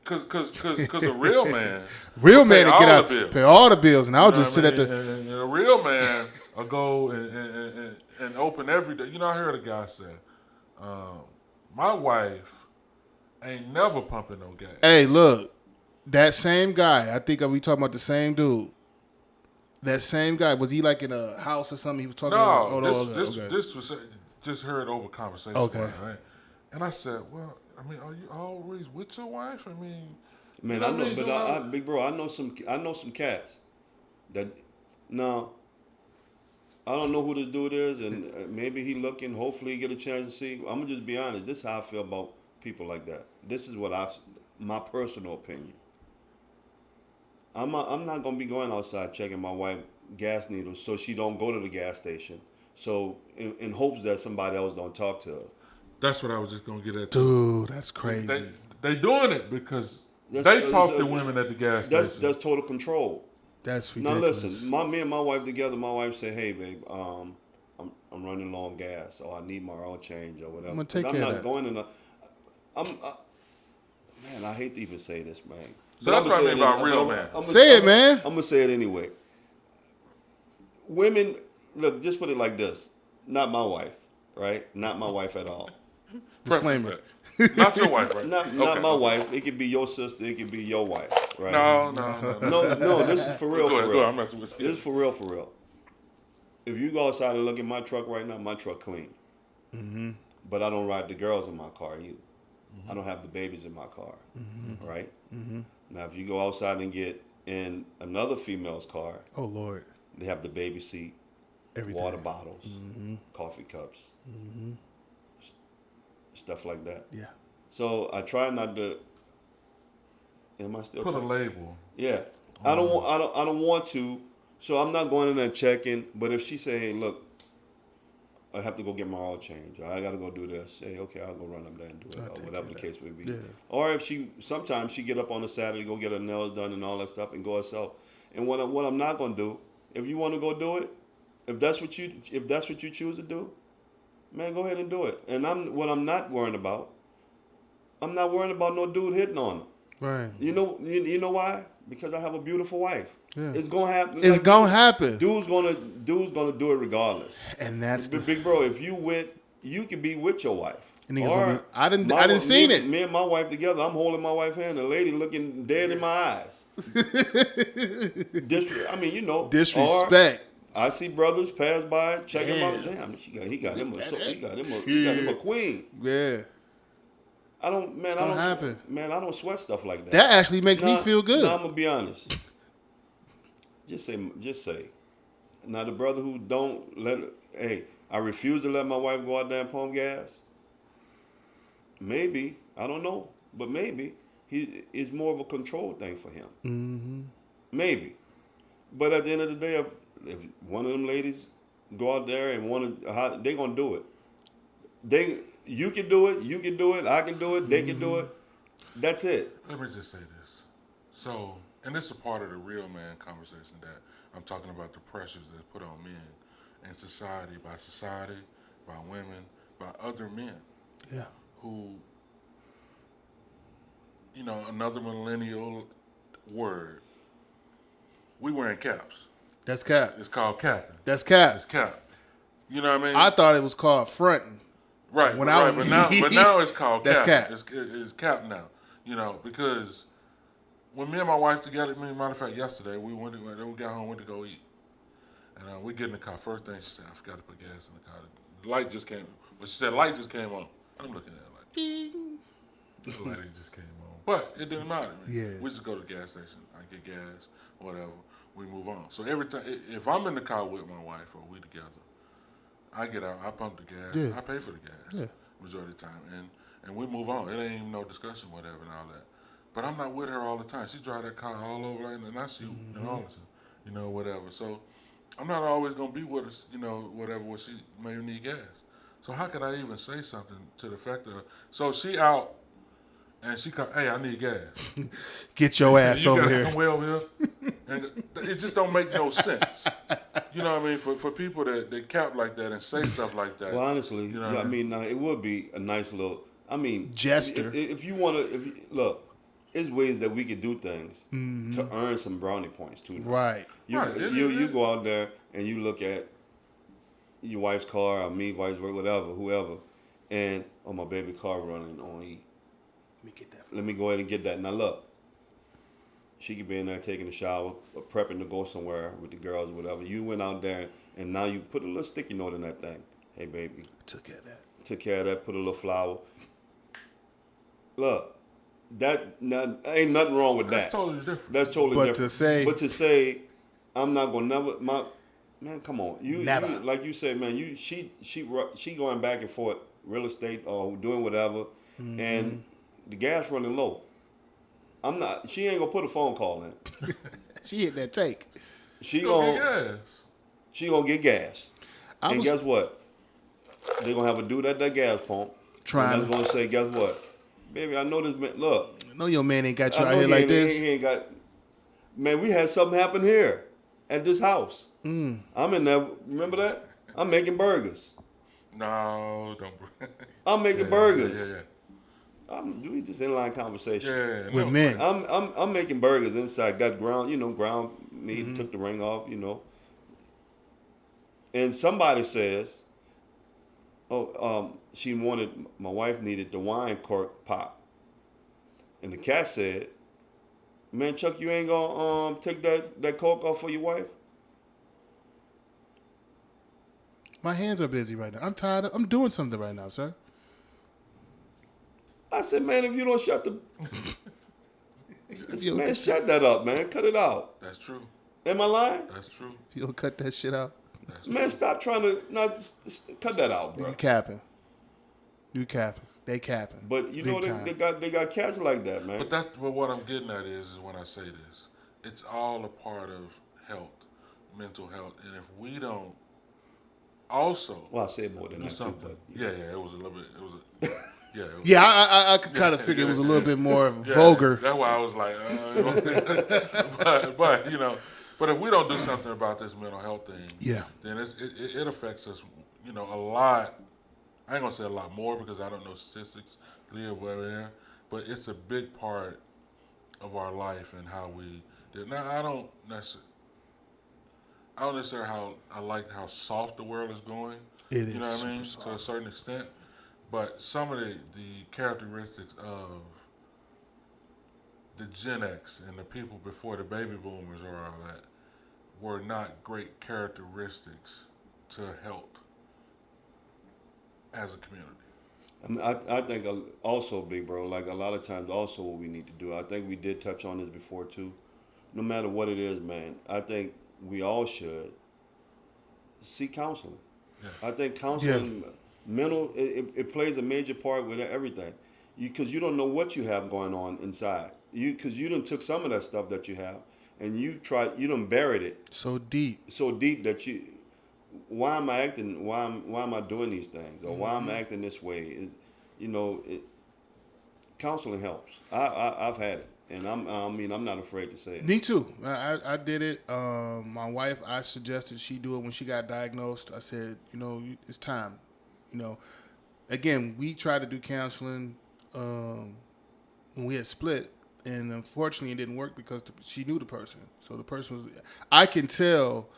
Cause a real man, Real will man pay to get all out, the bills. pay all the bills, and I'll just sit I at mean? the. And a real man will go and open every day. You know, I heard a guy say, "My wife ain't never pumping no gas." Hey, look, that same guy. I think we talking about the same dude. That same guy, was he like in a house or something? He was talking. No, about, this was just heard over conversation. Okay. Right? And I said, well, I mean, are you always with your wife? I mean, Man, you I what know, mean? but I, big bro, I know some cats that now I don't know who the dude is, and maybe he looking. Hopefully, he get a chance to see. I'm gonna just be honest. This is how I feel about people like that. This is my personal opinion. I'm not gonna be going outside checking my wife gas needles so she don't go to the gas station. So in hopes that somebody else don't talk to her. That's what I was just gonna get at. Too. Dude, that's crazy. They doing it because they That's- talk to women at the gas station. That's total control. That's Now ridiculous. listen, me and my wife together. My wife say, "Hey, babe, I'm running low on gas, or I need my oil change, or whatever." I'm gonna take care of not that. going in. Man, I hate to even say this, man. So But that's I'ma what I say mean it about any- real I'm- man. I'ma- Say it, I'ma- man. I'm gonna say it anyway. Women, look, just put it like this: not my wife, right? Not my wife at all. Disclaimer. Not your wife, right? Not Okay. my wife. It could be your sister. It could be your wife, right? No. No. This is for real. Go For ahead. real. I'm messing with you. This is for real, for real. If you go outside and look at my truck right now, my truck clean. Mm-hmm. But I don't ride the girls in my car either. I don't have the babies in my car, right? Mm-hmm. Now, if you go outside and get in another female's car, Oh Lord. they have the baby seat, Everything. water bottles, Mm-hmm. coffee cups, stuff like that. Yeah. So I try not to. Am I still Put a talking? label. Yeah, I don't want to. So I'm not going in there checking. But if she say, "Hey, look, I have to go get my oil change. Or I got to go do this." Hey, okay, I'll go run up there and do it, I'll or take whatever the care case may be. Yeah. Or if sometimes she get up on a Saturday, go get her nails done and all that stuff, and go herself. And what I'm not gonna do, if you want to go do it, if that's what you choose to do, man, go ahead and do it. And I'm not worrying about. I'm not worrying about no dude hitting on her. Right. You know why? Because I have a beautiful wife. Yeah. It's gonna happen. It's gonna happen. Dude's gonna do it regardless. And that's the. Big bro, if you could be with your wife. And niggas Or gonna be- I didn't seen it. Me and my wife together. I'm holding my wife's hand. The lady looking dead in my eyes. Disrespect. Or I see brothers pass by, check him out. Damn. Damn, he got him a queen. Yeah. I don't happen. Man, I don't sweat stuff like that. That actually makes me feel good. Now I'm gonna be honest. Just say. Now the brother who don't I refuse to let my wife go out there and pump gas. Maybe, I don't know, but maybe it's more of a control thing for him. Mm-hmm. Maybe, but at the end of the day, if one of them ladies go out there and they gonna do it. You can do it. You can do it. I can do it. They can do it. That's it. Let me just say this. So, and this is a part of the real man conversation that I'm talking about the pressures that's put on men in society, by women, by other men Yeah. who, you know, another millennial word. We wearing caps. That's cap. It's called capping. That's cap. It's cap. You know what I mean? I thought it was called fronting. Right, when but, I right, was- but now it's called That's cap. cap. It's cap now. You know, because when me and my wife together, matter of fact, yesterday we got home, went to go eat, and we get in the car. First thing she said, I forgot to put gas in the car. The light just came. But she said, light just came on. I'm looking at it like, Ding. the light just came on. But it didn't matter. Yeah. We just go to the gas station. I get gas, whatever. We move on. So every time, if I'm in the car with my wife or we together, I get out, I pump the gas, Yeah. I pay for the gas Yeah. majority of the time, and we move on. It ain't even no discussion, whatever, and all that. But I'm not with her all the time. She drive that car all over, like, and I see and all the time, you know, whatever. So I'm not always gonna be with us, you know, whatever. When she may need gas. So how could I even say something to the effect of? So she out, and she come, hey, I need gas. Get your ass You over gotta here. come way over here. And it just don't make no sense. You know what I mean? For people that cap like that and say stuff like that. Well, honestly, you know yeah, what I mean, it would be a nice little. I mean, Jester. If you want to, look, there's ways that we could do things to earn some brownie points too. now. Right. You, Right, you go out there and you look at your wife's car or me, vice versa, whatever, whoever, and my baby car running on E. Let me get that. Let me go ahead and get that. Now look, she could be in there taking a shower, or prepping to go somewhere with the girls or whatever. You went out there and now you put a little sticky note in that thing. Hey baby, Took care of that. took care of that. Put a little flower. Look, ain't nothing wrong with That's that. totally different. That's totally But different. to say- I'm not gonna never man. Come on, Never. you like you said, man. She going back and forth, real estate or doing whatever, and the gas running low. I'm not. She ain't gonna put a phone call in. She hit that take. She Go gonna get gas. she gonna get gas. I And was guess what? They're gonna have a dude at that gas pump. Trying And that's gonna say, guess what? Baby, I know this man. Look, I know your man ain't got you I out know here he like ain't- this. He ain't got. Man, we had something happen here at this house. I'm in there. Remember that? I'm making burgers. No, don't. I'm making Yeah, burgers. Yeah. We just inline conversation. Yeah. With no, men. I'm making burgers inside. Got ground meat. Took the ring off. And somebody says, my wife needed the wine cork pop. And the cat said, man, Chuck, you ain't gonna take that cork off for your wife? My hands are busy right now. I'm tired. I'm doing something right now, sir. I said, man, if you don't shut the You man, shut that up, man. Cut it out. That's true. Am I lying? That's true. don't cut that shit out, That's Man, stop trying to just cut that out, bro. you capping. You capping. They capping. But you Big know time. they got cats like that, man. But what I'm getting at is when I say this, it's all a part of health, mental health, and if we don't also Well, I said more than do that too, something, but it was a little bit. It was a yeah. It was, Yeah, I could kind of figure it was a little bit more yeah, vulgar. That's why I was like, but if we don't do something about this mental health thing, Yeah. then it affects us, a lot. I ain't gonna say a lot more because I don't know statistics, whatever, but it's a big part of our life and how we did. Now I don't necessarily I like how soft the world is going. It You know is what I mean? super To a certain extent. But some of the characteristics of the Gen X and the people before the baby boomers or all that were not great characteristics to health as a community. I mean, I think also, big bro, like a lot of times also what we need to do, I think we did touch on this before too. No matter what it is, man, I think we all should seek counseling. Yeah. I think counseling, mental, it plays a major part with everything. Because you don't know what you have going on inside. Because you done took some of that stuff that you have and you done buried it So deep. so deep that why am I acting? Why am I doing these things? Or why am I acting this way? Is counseling helps. I've had it, and I'm not afraid to say it. Me too. I did it. My wife, I suggested she do it when she got diagnosed. I said, it's time. Again, we tried to do counseling when we had split, and unfortunately, it didn't work because she knew the person. So the person was. I can tell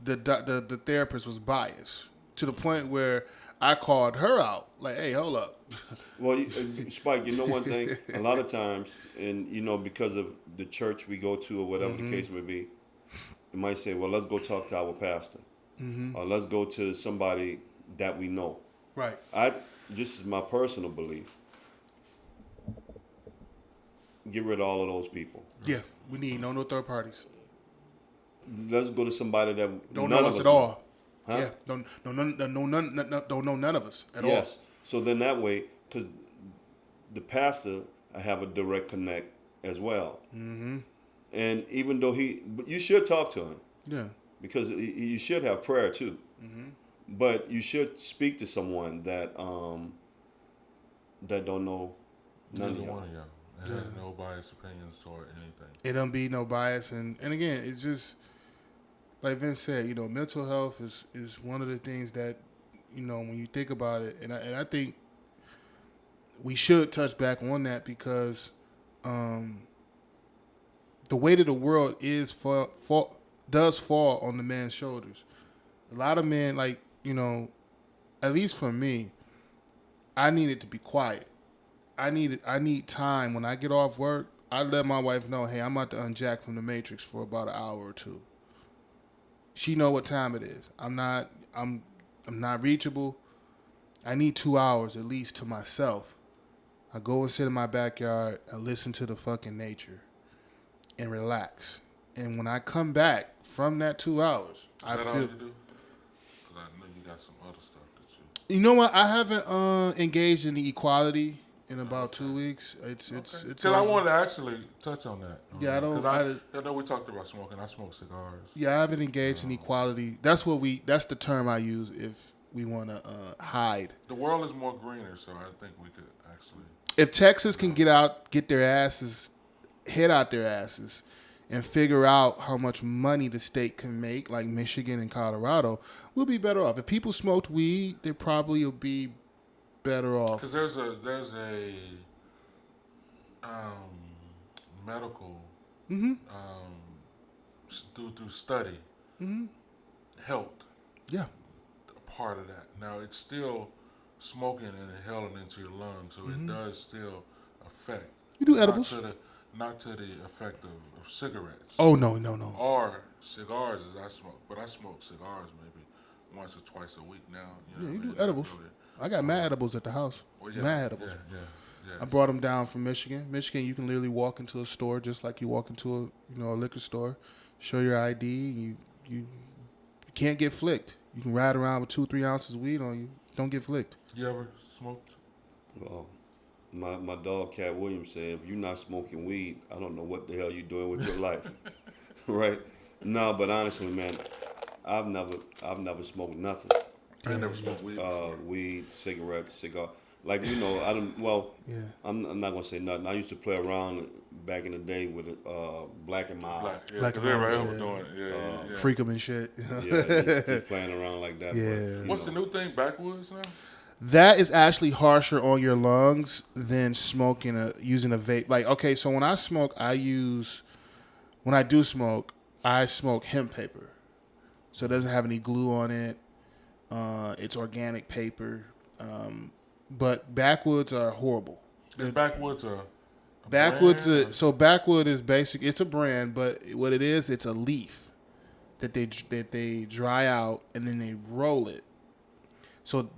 the therapist was biased to the point where I called her out. Like, hey, hold up. Well, Spike, one thing, a lot of times, and because of the church we go to or whatever the case may be, you might say, well, let's go talk to our pastor, or let's go to somebody that we know. Right. This is my personal belief. Get rid of all of those people. Yeah, we need no third parties. Let's go to somebody that Don't none know of us at all. Huh? Yeah, don't know none of us at all. Yes. So then that way, because the pastor, I have a direct connect as well. Mm-hmm. And even though but you should talk to him. Yeah. Because you should have prayer too. Mm-hmm. But you should speak to someone that don't know none of y'all. It has no biased opinions toward anything. It don't be no bias, and again, it's just like Vince said. Mental health is one of the things that when you think about it, and I think we should touch back on that because the weight of the world does fall on the man's shoulders. A lot of men, like at least for me, I needed to be quiet. I need time. When I get off work, I let my wife know, hey, I'm about to unjack from the Matrix for about an hour or two. She know what time it is. I'm not reachable. I need 2 hours at least to myself. I go and sit in my backyard and listen to the fucking nature and relax. And when I come back from that 2 hours, Is that all you do? Because I know you got some other stuff that you. You know what? I haven't engaged in the equality in about 2 weeks. It's Because I wanted to actually touch on that. Yeah, I don't. Because I know we talked about smoking. I smoke cigars. Yeah, I haven't engaged in equality. That's the term I use if we want to hide. The world is more greener, so I think we could actually. If Texas can get their asses, head out their asses, and figure out how much money the state can make, like Michigan and Colorado, we'll be better off. If people smoked weed, they probably will be better off. Because there's a medical through study helped Yeah. a part of that. Now it's still smoking and inhaling into your lungs, so it does still affect. You do edibles? Not to the effect of cigarettes. Oh no. Or cigars as I smoke, but I smoke cigars maybe once or twice a week now. Yeah, you do edibles. I got mad edibles at the house. Well, Mad edibles. Yeah. I brought them down from Michigan. Michigan, you can literally walk into a store just like you walk into a liquor store, show your ID, and you can't get flicked. You can ride around with 2-3 ounces of weed on you. Don't get flicked. You ever smoked? Well, my dog Cat Williams said, if you're not smoking weed, I don't know what the hell you're doing with your life. Right? No, but honestly, man, I've never smoked nothing. I never smoked weed. Weed, cigarettes, cigar. Like, I don't. Well, Yeah. I'm not gonna say nothing. I used to play around back in the day with Black and Mild. Black and everybody Miles, was doing it. Yeah. Freak them and shit. Yeah, keep playing around like that. Yeah. But, What's the new thing? Backwoods now? That is actually harsher on your lungs than using a vape. Like, okay, so when I smoke, I smoke hemp paper. So it doesn't have any glue on it. It's organic paper. But backwoods are horrible. Is Backwoods a Backwoods, brand? so Backwood is basic. It's a brand, but what it is, it's a leaf that they dry out and then they roll it. So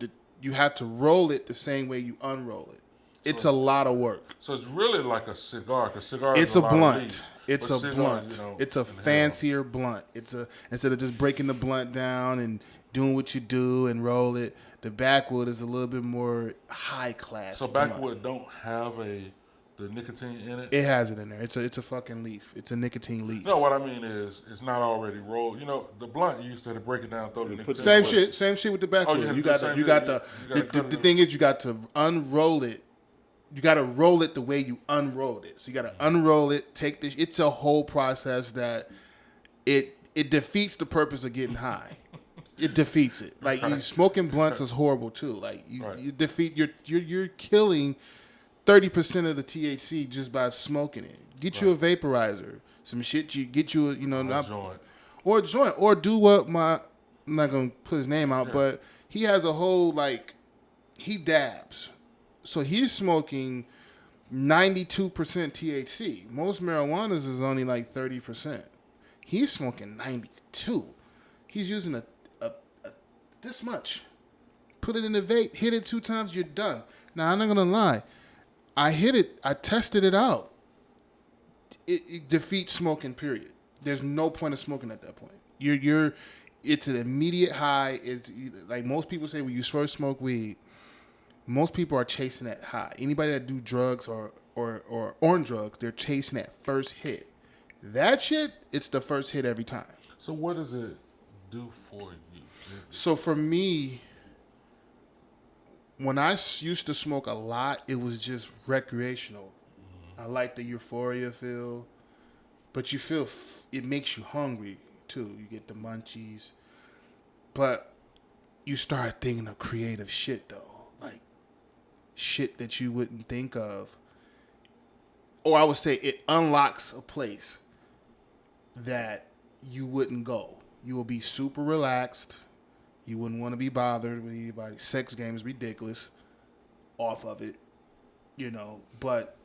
you have to roll it the same way you unroll it. It's a lot of work. So it's really like a cigar, because cigar It's is a lot of blunt. leaves, It's but a cigars, blunt. It's a inhale. fancier blunt. Instead of just breaking the blunt down and doing what you do and roll it, the Backwood is a little bit more high class. So blunt. Backwood don't have the nicotine in it? It has it in there. It's a fucking leaf. It's a nicotine leaf. No, what I mean is it's not already rolled. The blunt you used to break it down, throw the nicotine. Same shit with the Backwood. you you got the thing is you got to unroll it you got to roll it the way you unrolled it. So you got to unroll it, take this. It's a whole process that it defeats the purpose of getting high. It defeats it. Like you smoking blunts is horrible too. Like you defeat you're killing 30% of the THC just by smoking it. Get you a vaporizer, some shit. You get you a joint, or do what I'm not gonna put his name out, but he has a whole he dabs, so he's smoking 92% THC. Most marijuanas is only like 30%. He's smoking 92. He's using a this much. Put it in the vape, hit it 2 times, you're done. Now I'm not gonna lie, I hit it, I tested it out. It defeats smoking. Period. There's no point of smoking at that point. It's an immediate high. It's like most people say when you first smoke weed. Most people are chasing that high. Anybody that do drugs or on drugs, they're chasing that first hit. That shit, it's the first hit every time. So what does it do for you? So for me, when I used to smoke a lot, it was just recreational. I like the euphoria feel, but you feel it makes you hungry too. You get the munchies, but you start thinking of creative shit though, like shit that you wouldn't think of. Or I would say it unlocks a place that you wouldn't go. You will be super relaxed. You wouldn't want to be bothered with anybody. Sex game is ridiculous off of it, but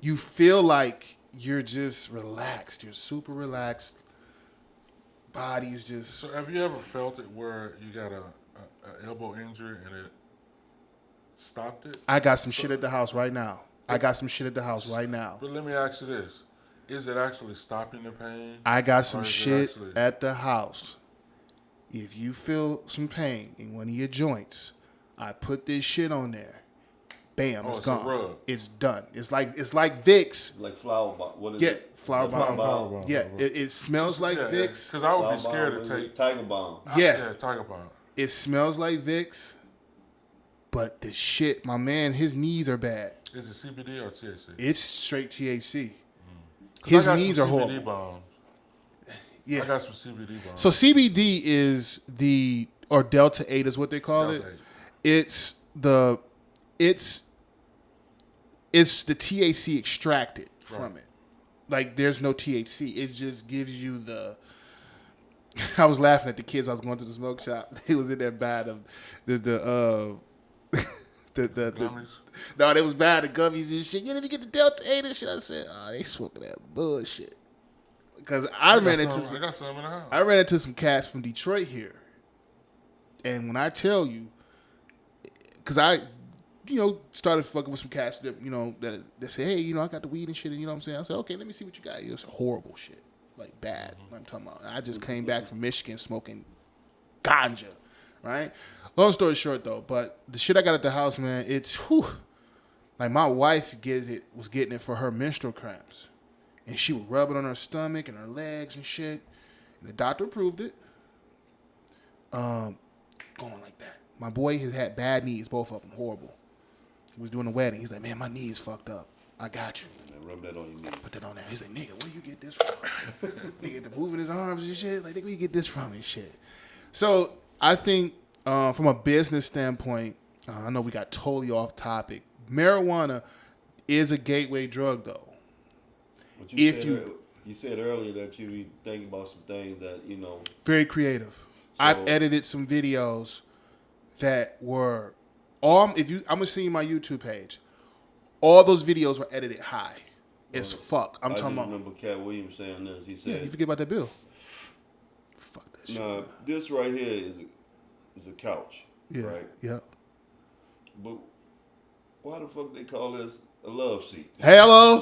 you feel like you're just relaxed. You're super relaxed. Body's just... So have you ever felt it where you got a elbow injury and it stopped it? I got some shit at the house right now. But let me ask you this. Is it actually stopping the pain? I got some shit at the house. If you feel some pain in one of your joints, I put this shit on there. Bam, it's gone. A rub. It's done. It's like Vicks. Like flower bomb. What is it? Flower bomb. Yeah, it smells like Vicks. Because I would be scared to take Tiger Bomb. Yeah, Tiger Bomb. It smells like Vicks, but the shit, my man, his knees are bad. Is it CBD or THC? It's straight THC. His knees are horrible. CBD bombs. Yeah. I got some CBD bombs. So CBD is or Delta 8 is what they call it. It's the THC extracted from it. Like there's no THC. It just gives you the... I was laughing at the kids. I was going to the smoke shop. They was in there bad of the gummies? No, they was bad, the gummies and shit. You didn't get the Delta 8 and shit. I said, they smoking that bullshit. Because I ran into some cats from Detroit here. And when I tell you, because I, started fucking with some cats that, that say, hey, I got the weed and shit. And you know what I'm saying? I said, okay, let me see what you got. It's horrible shit. Like bad. I'm talking about. I just came back from Michigan smoking ganja. Right? Long story short, though, but the shit I got at the house, man, it's, like my wife was getting it for her menstrual cramps. And she would rub it on her stomach and her legs and shit. And the doctor approved it. Going like that. My boy has had bad knees, both of them, horrible. He was doing a wedding. He's like, man, my knee's fucked up. I got you. And rub that on your knee. Put that on there. He's like, nigga, where you get this from? Nigga, moving his arms and shit. Like, nigga, where you get this from and shit? So I think from a business standpoint, I know we got totally off topic. Marijuana is a gateway drug, though. But you said earlier that you be thinking about some things that, Very creative. So, I've edited some videos that were I'm gonna see my YouTube page. All those videos were edited high as fuck. I'm talking about. I remember Cat Williams saying this. He said, "Yeah, you forget about that bill." Fuck that shit. Nah, this right here is a couch. Yeah. Right. Yeah. But why the fuck they call this a love seat? Hello.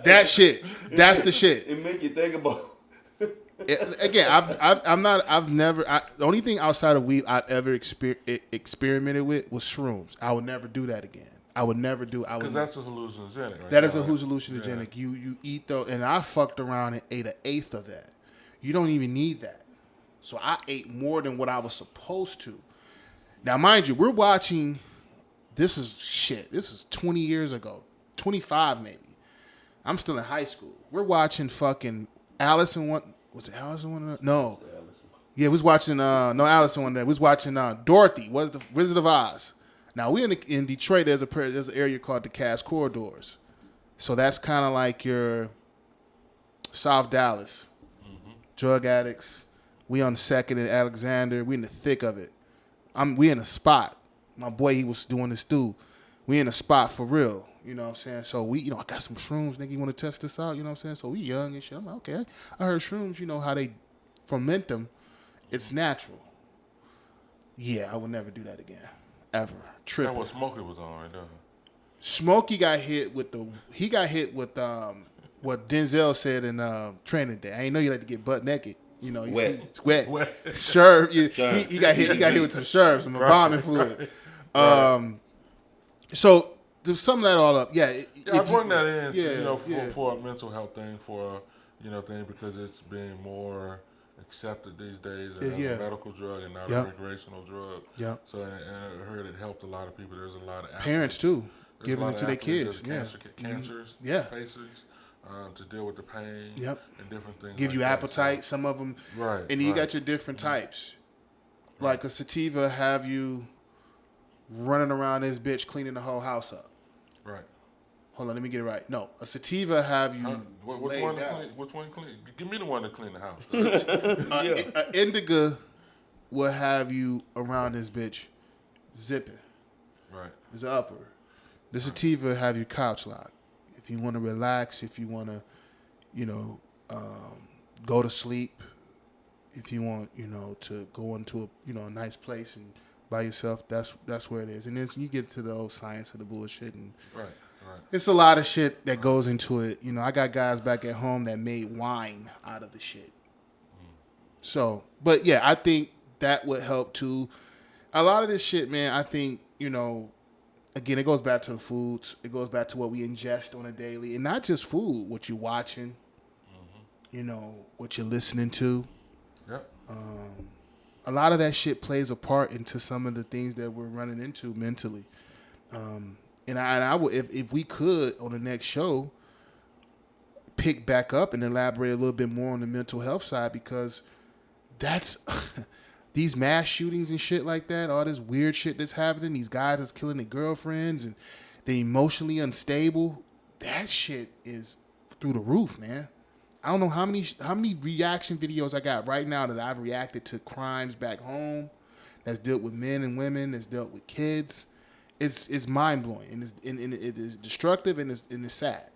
That shit. That's the shit. It make you think about. Again, the only thing outside of weed I've ever experimented with was shrooms. I would never do that again. Because that's a hallucinogenic, right? That is a hallucinogenic. Yeah. You eat those, and I fucked around and ate 1/8 of that. You don't even need that. So I ate more than what I was supposed to. Now, mind you, we're watching This is 20 years ago, 25 maybe. I'm still in high school. We're watching fucking Alice in Wonderland. Was it Alice in Wonderland? No. Yeah, we was watching Alice in Wonderland. We was watching Dorothy. Was the Wizard of Oz. Now we in Detroit. There's an area called the Cass Corridors. So that's kind of like your South Dallas. Drug addicts. We on 2nd and Alexander. We in the thick of it. We in a spot. My boy, he was doing this too. We in a spot for real. You know what I'm saying? So we, I got some shrooms, nigga. You want to test this out? You know what I'm saying? So we young and shit. I'm like, okay. I heard shrooms, how they ferment them. It's natural. Yeah, I would never do that again. Ever. Tripping. That's what Smokey was on right there. Smokey got hit with what Denzel said in Training Day. I ain't know you like to get butt naked. Wet. It's wet. Sherb. He got hit with some sherbs, some embalming fluid. So to sum that all up, I bring that in, for a mental health thing, thing because it's being more accepted these days as a medical drug and not a recreational drug. Yeah. So and I heard it helped a lot of people. There's a lot of parents too giving it to their kids. Cancers, patients. To deal with the pain and different things. Give you appetite, some of them. Right. And you got your different types. Like a sativa have you running around this bitch cleaning the whole house up. Right. Hold on, let me get it right. No, a sativa have you which one to clean? Which one clean? Give me the one to clean the house. An indica will have you around this bitch zipping. Right. It's an upper. The sativa have you couch locked. If you want to relax, if you want to, go to sleep, if you want, to go into a nice place and by yourself, that's where it is. And then you get to the old science of the bullshit, and it's a lot of shit that goes into it. I got guys back at home that made wine out of the shit. So, but yeah, I think that would help too. A lot of this shit, man, I think, again, it goes back to the foods. It goes back to what we ingest on a daily. And not just food, what you're watching, what you're listening to. Yep. A lot of that shit plays a part into some of the things that we're running into mentally. And I would, if we could, on the next show, pick back up and elaborate a little bit more on the mental health side, because that's... These mass shootings and shit like that, all this weird shit that's happening, these guys that's killing their girlfriends and they're emotionally unstable, that shit is through the roof, man. I don't know how many reaction videos I got right now that I've reacted to crimes back home that's dealt with men and women, that's dealt with kids. It's mind blowing, and it is destructive, and it's sad.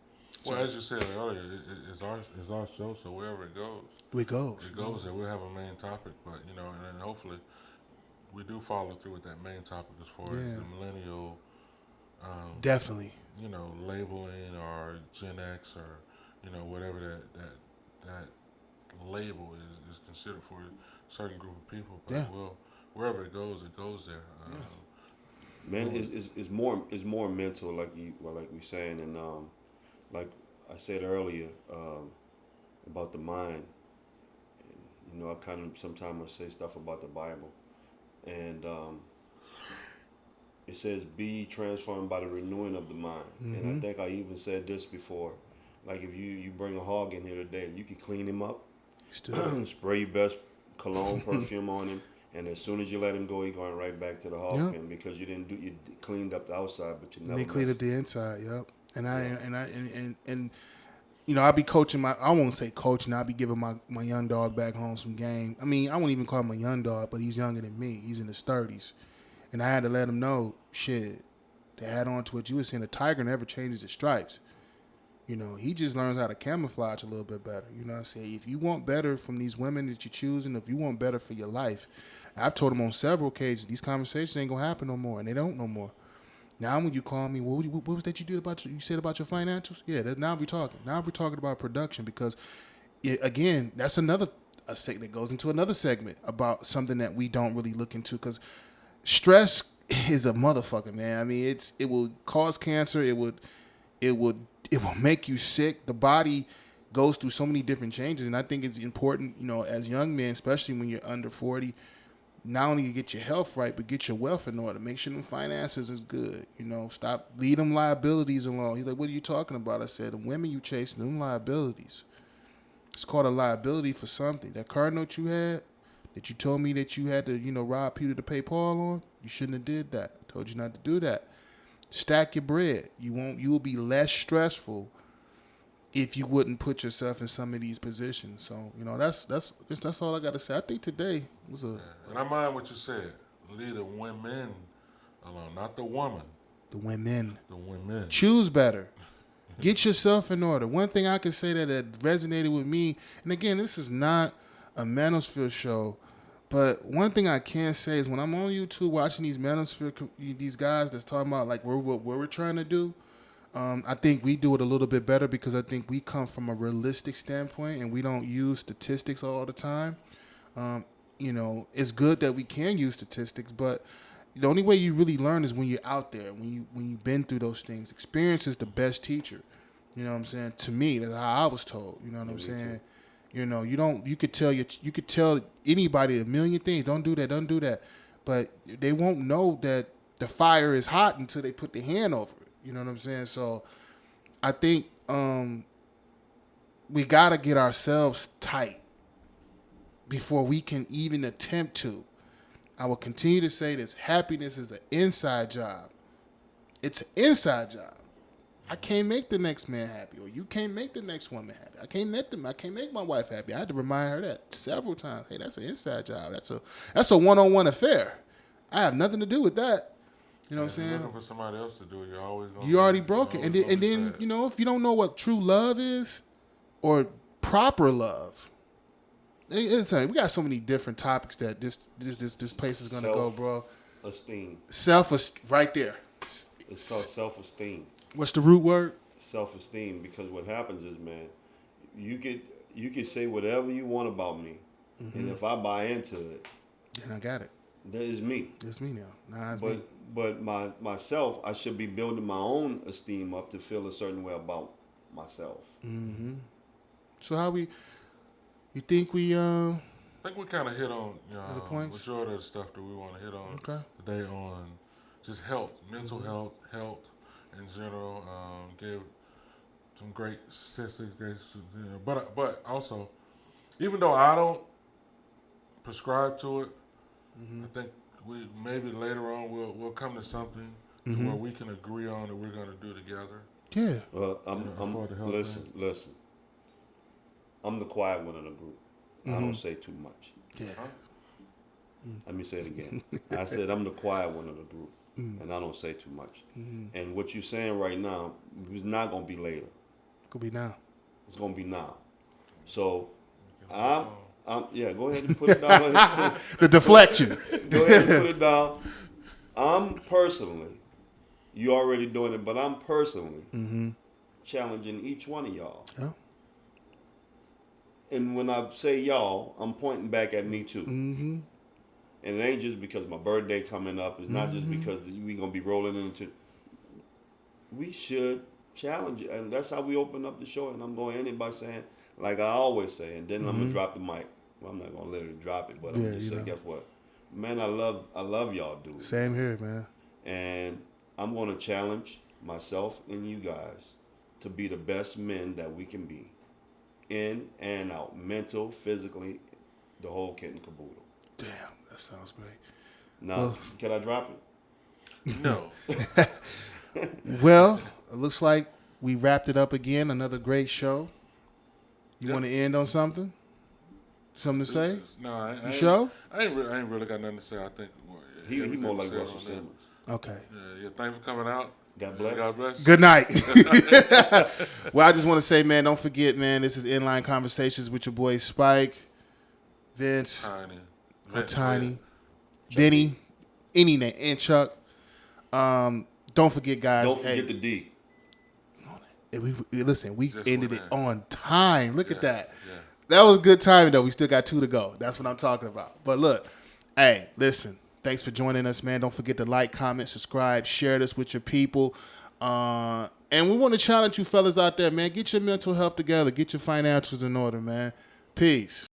Well, as you said earlier, it's our show, so wherever it goes. It goes, and we'll have a main topic, but, and hopefully we do follow through with that main topic as far as the millennial, definitely, labeling, or Gen X, or, whatever that label is considered for a certain group of people. But wherever it goes there. Man, it's more mental, like we saying, and like I said earlier, about the mind. I kind of sometimes I say stuff about the Bible, and it says, "Be transformed by the renewing of the mind." And I think I even said this before. Like, if you bring a hog in here today, you can clean him up, spray your best cologne perfume on him, and as soon as you let him go, he's going right back to the hog pen, because you cleaned up the outside, but you never cleaned up the inside. Yep. And I'll be coaching I won't say coaching, I'll be giving my young dog back home some game. I mean, I won't even call him a young dog, but he's younger than me. He's in his 30s. And I had to let him know, shit, to add on to what you were saying, a tiger never changes its stripes. He just learns how to camouflage a little bit better. I say, if you want better from these women that you're choosing, if you want better for your life, I've told him on several occasions, these conversations ain't going to happen no more, and they don't no more. Now when you call me, what was that you said about your financials? Yeah, now we're talking. Now we're talking about production, because, again, that's another that goes into another segment about something that we don't really look into, because stress is a motherfucker, man. I mean, it will cause cancer. It will make you sick. The body goes through so many different changes, and I think it's important, as young men, especially when you're under 40, not only you get your health right, but get your wealth in order. Make sure them finances is good. You know, stop, leave them liabilities alone. He's like, what are you talking about? I said, the women you chasing, them liabilities. It's called a liability for something. That car note you had, that you told me that you had to, you know, rob Peter to pay Paul on, you shouldn't have did that. I told you not to do that. Stack your bread. You will be less stressful if you wouldn't put yourself in some of these positions. So, you know, that's all I got to say. I think today was a... And I mind what you said. Leave the women alone, not the woman. The women. The women. Choose better. Get yourself in order. One thing I can say that resonated with me, and again, this is not a manosphere show, but one thing I can say is when I'm on YouTube watching these manosphere, these guys that's talking about like what we're trying to do, I think we do it a little bit better because I think we come from a realistic standpoint and we don't use statistics all the time. You know, it's good that we can use statistics, but the only way you really learn is when you're out there, when you've been through those things. Experience is the best teacher. You know what I'm saying? To me, that's how I was told. You know what I'm saying? You know, you could tell anybody a million things. Don't do that. But they won't know that the fire is hot until they put their hand over it. You know what I'm saying? So I think we got to get ourselves tight before we can even attempt to. I will continue to say this. Happiness is an inside job. It's an inside job. I can't make the next man happy, or you can't make the next woman happy. I can't make my wife happy. I had to remind her that several times. Hey, that's an inside job. That's a one-on-one affair. I have nothing to do with that. You know what I'm saying? Looking for somebody else to do it, you're always going. You already broke it, and then you know, if you don't know what true love is or proper love, we got so many different topics that this place is gonna go, bro. Esteem. Right there. It's called self-esteem. What's the root word? Self-esteem. Because what happens is, man, you could say whatever you want about me, and if I buy into it, then I got it. That is me. It's me now. Nah, it's me. But myself, I should be building my own esteem up to feel a certain way about myself. Mm-hmm. So you think we I think we kind of hit on the points? majority of the stuff that we want to hit on today on just health, mental health in general. Give some great statistics, but also, even though I don't prescribe to it, I think we maybe later on we'll come to something to where we can agree on that we're going to do together. Yeah. Well, listen. I'm the quiet one in the group. I don't say too much. Yeah. Let me say it again. I said I'm the quiet one in the group, and I don't say too much. And what you're saying right now is not going to be later. Could be now. It's going to be now. So yeah, go ahead and put it down. The deflection. Go ahead and put it down. I'm personally, you already doing it, but I'm personally challenging each one of y'all. Yeah. And when I say y'all, I'm pointing back at me too. Mm-hmm. And it ain't just because my birthday coming up. It's not just because we going to be rolling into. We should challenge it. And that's how we open up the show. And I'm going to end it by saying, like I always say, and then I'm going to drop the mic. Well, I'm not going to literally drop it, but I'm going to say, guess what? Man, I love y'all, dude. Same here, man. And I'm going to challenge myself and you guys to be the best men that we can be. In and out. Mental, physically, the whole kit and caboodle. Damn, that sounds great. Now, can I drop it? No. Well, it looks like we wrapped it up again. Another great show. You want to end on something? Something to say? No, I ain't really got nothing to say. I think he more like Russell Simmons. Okay. Yeah, thanks for coming out. God bless. God bless. Good night. Well, I just want to say, man, don't forget, man, this is Inline Conversations with your boy Spike, Vince, Tiny, Vinny, any name, and Chuck. Don't forget, guys. Don't forget the D. Listen, we Just ended went it in. on time. Look at that. Yeah. That was good timing, though. We still got 2 to go. That's what I'm talking about. But look, hey, listen. Thanks for joining us, man. Don't forget to like, comment, subscribe, share this with your people. And we want to challenge you fellas out there, man. Get your mental health together. Get your financials in order, man. Peace.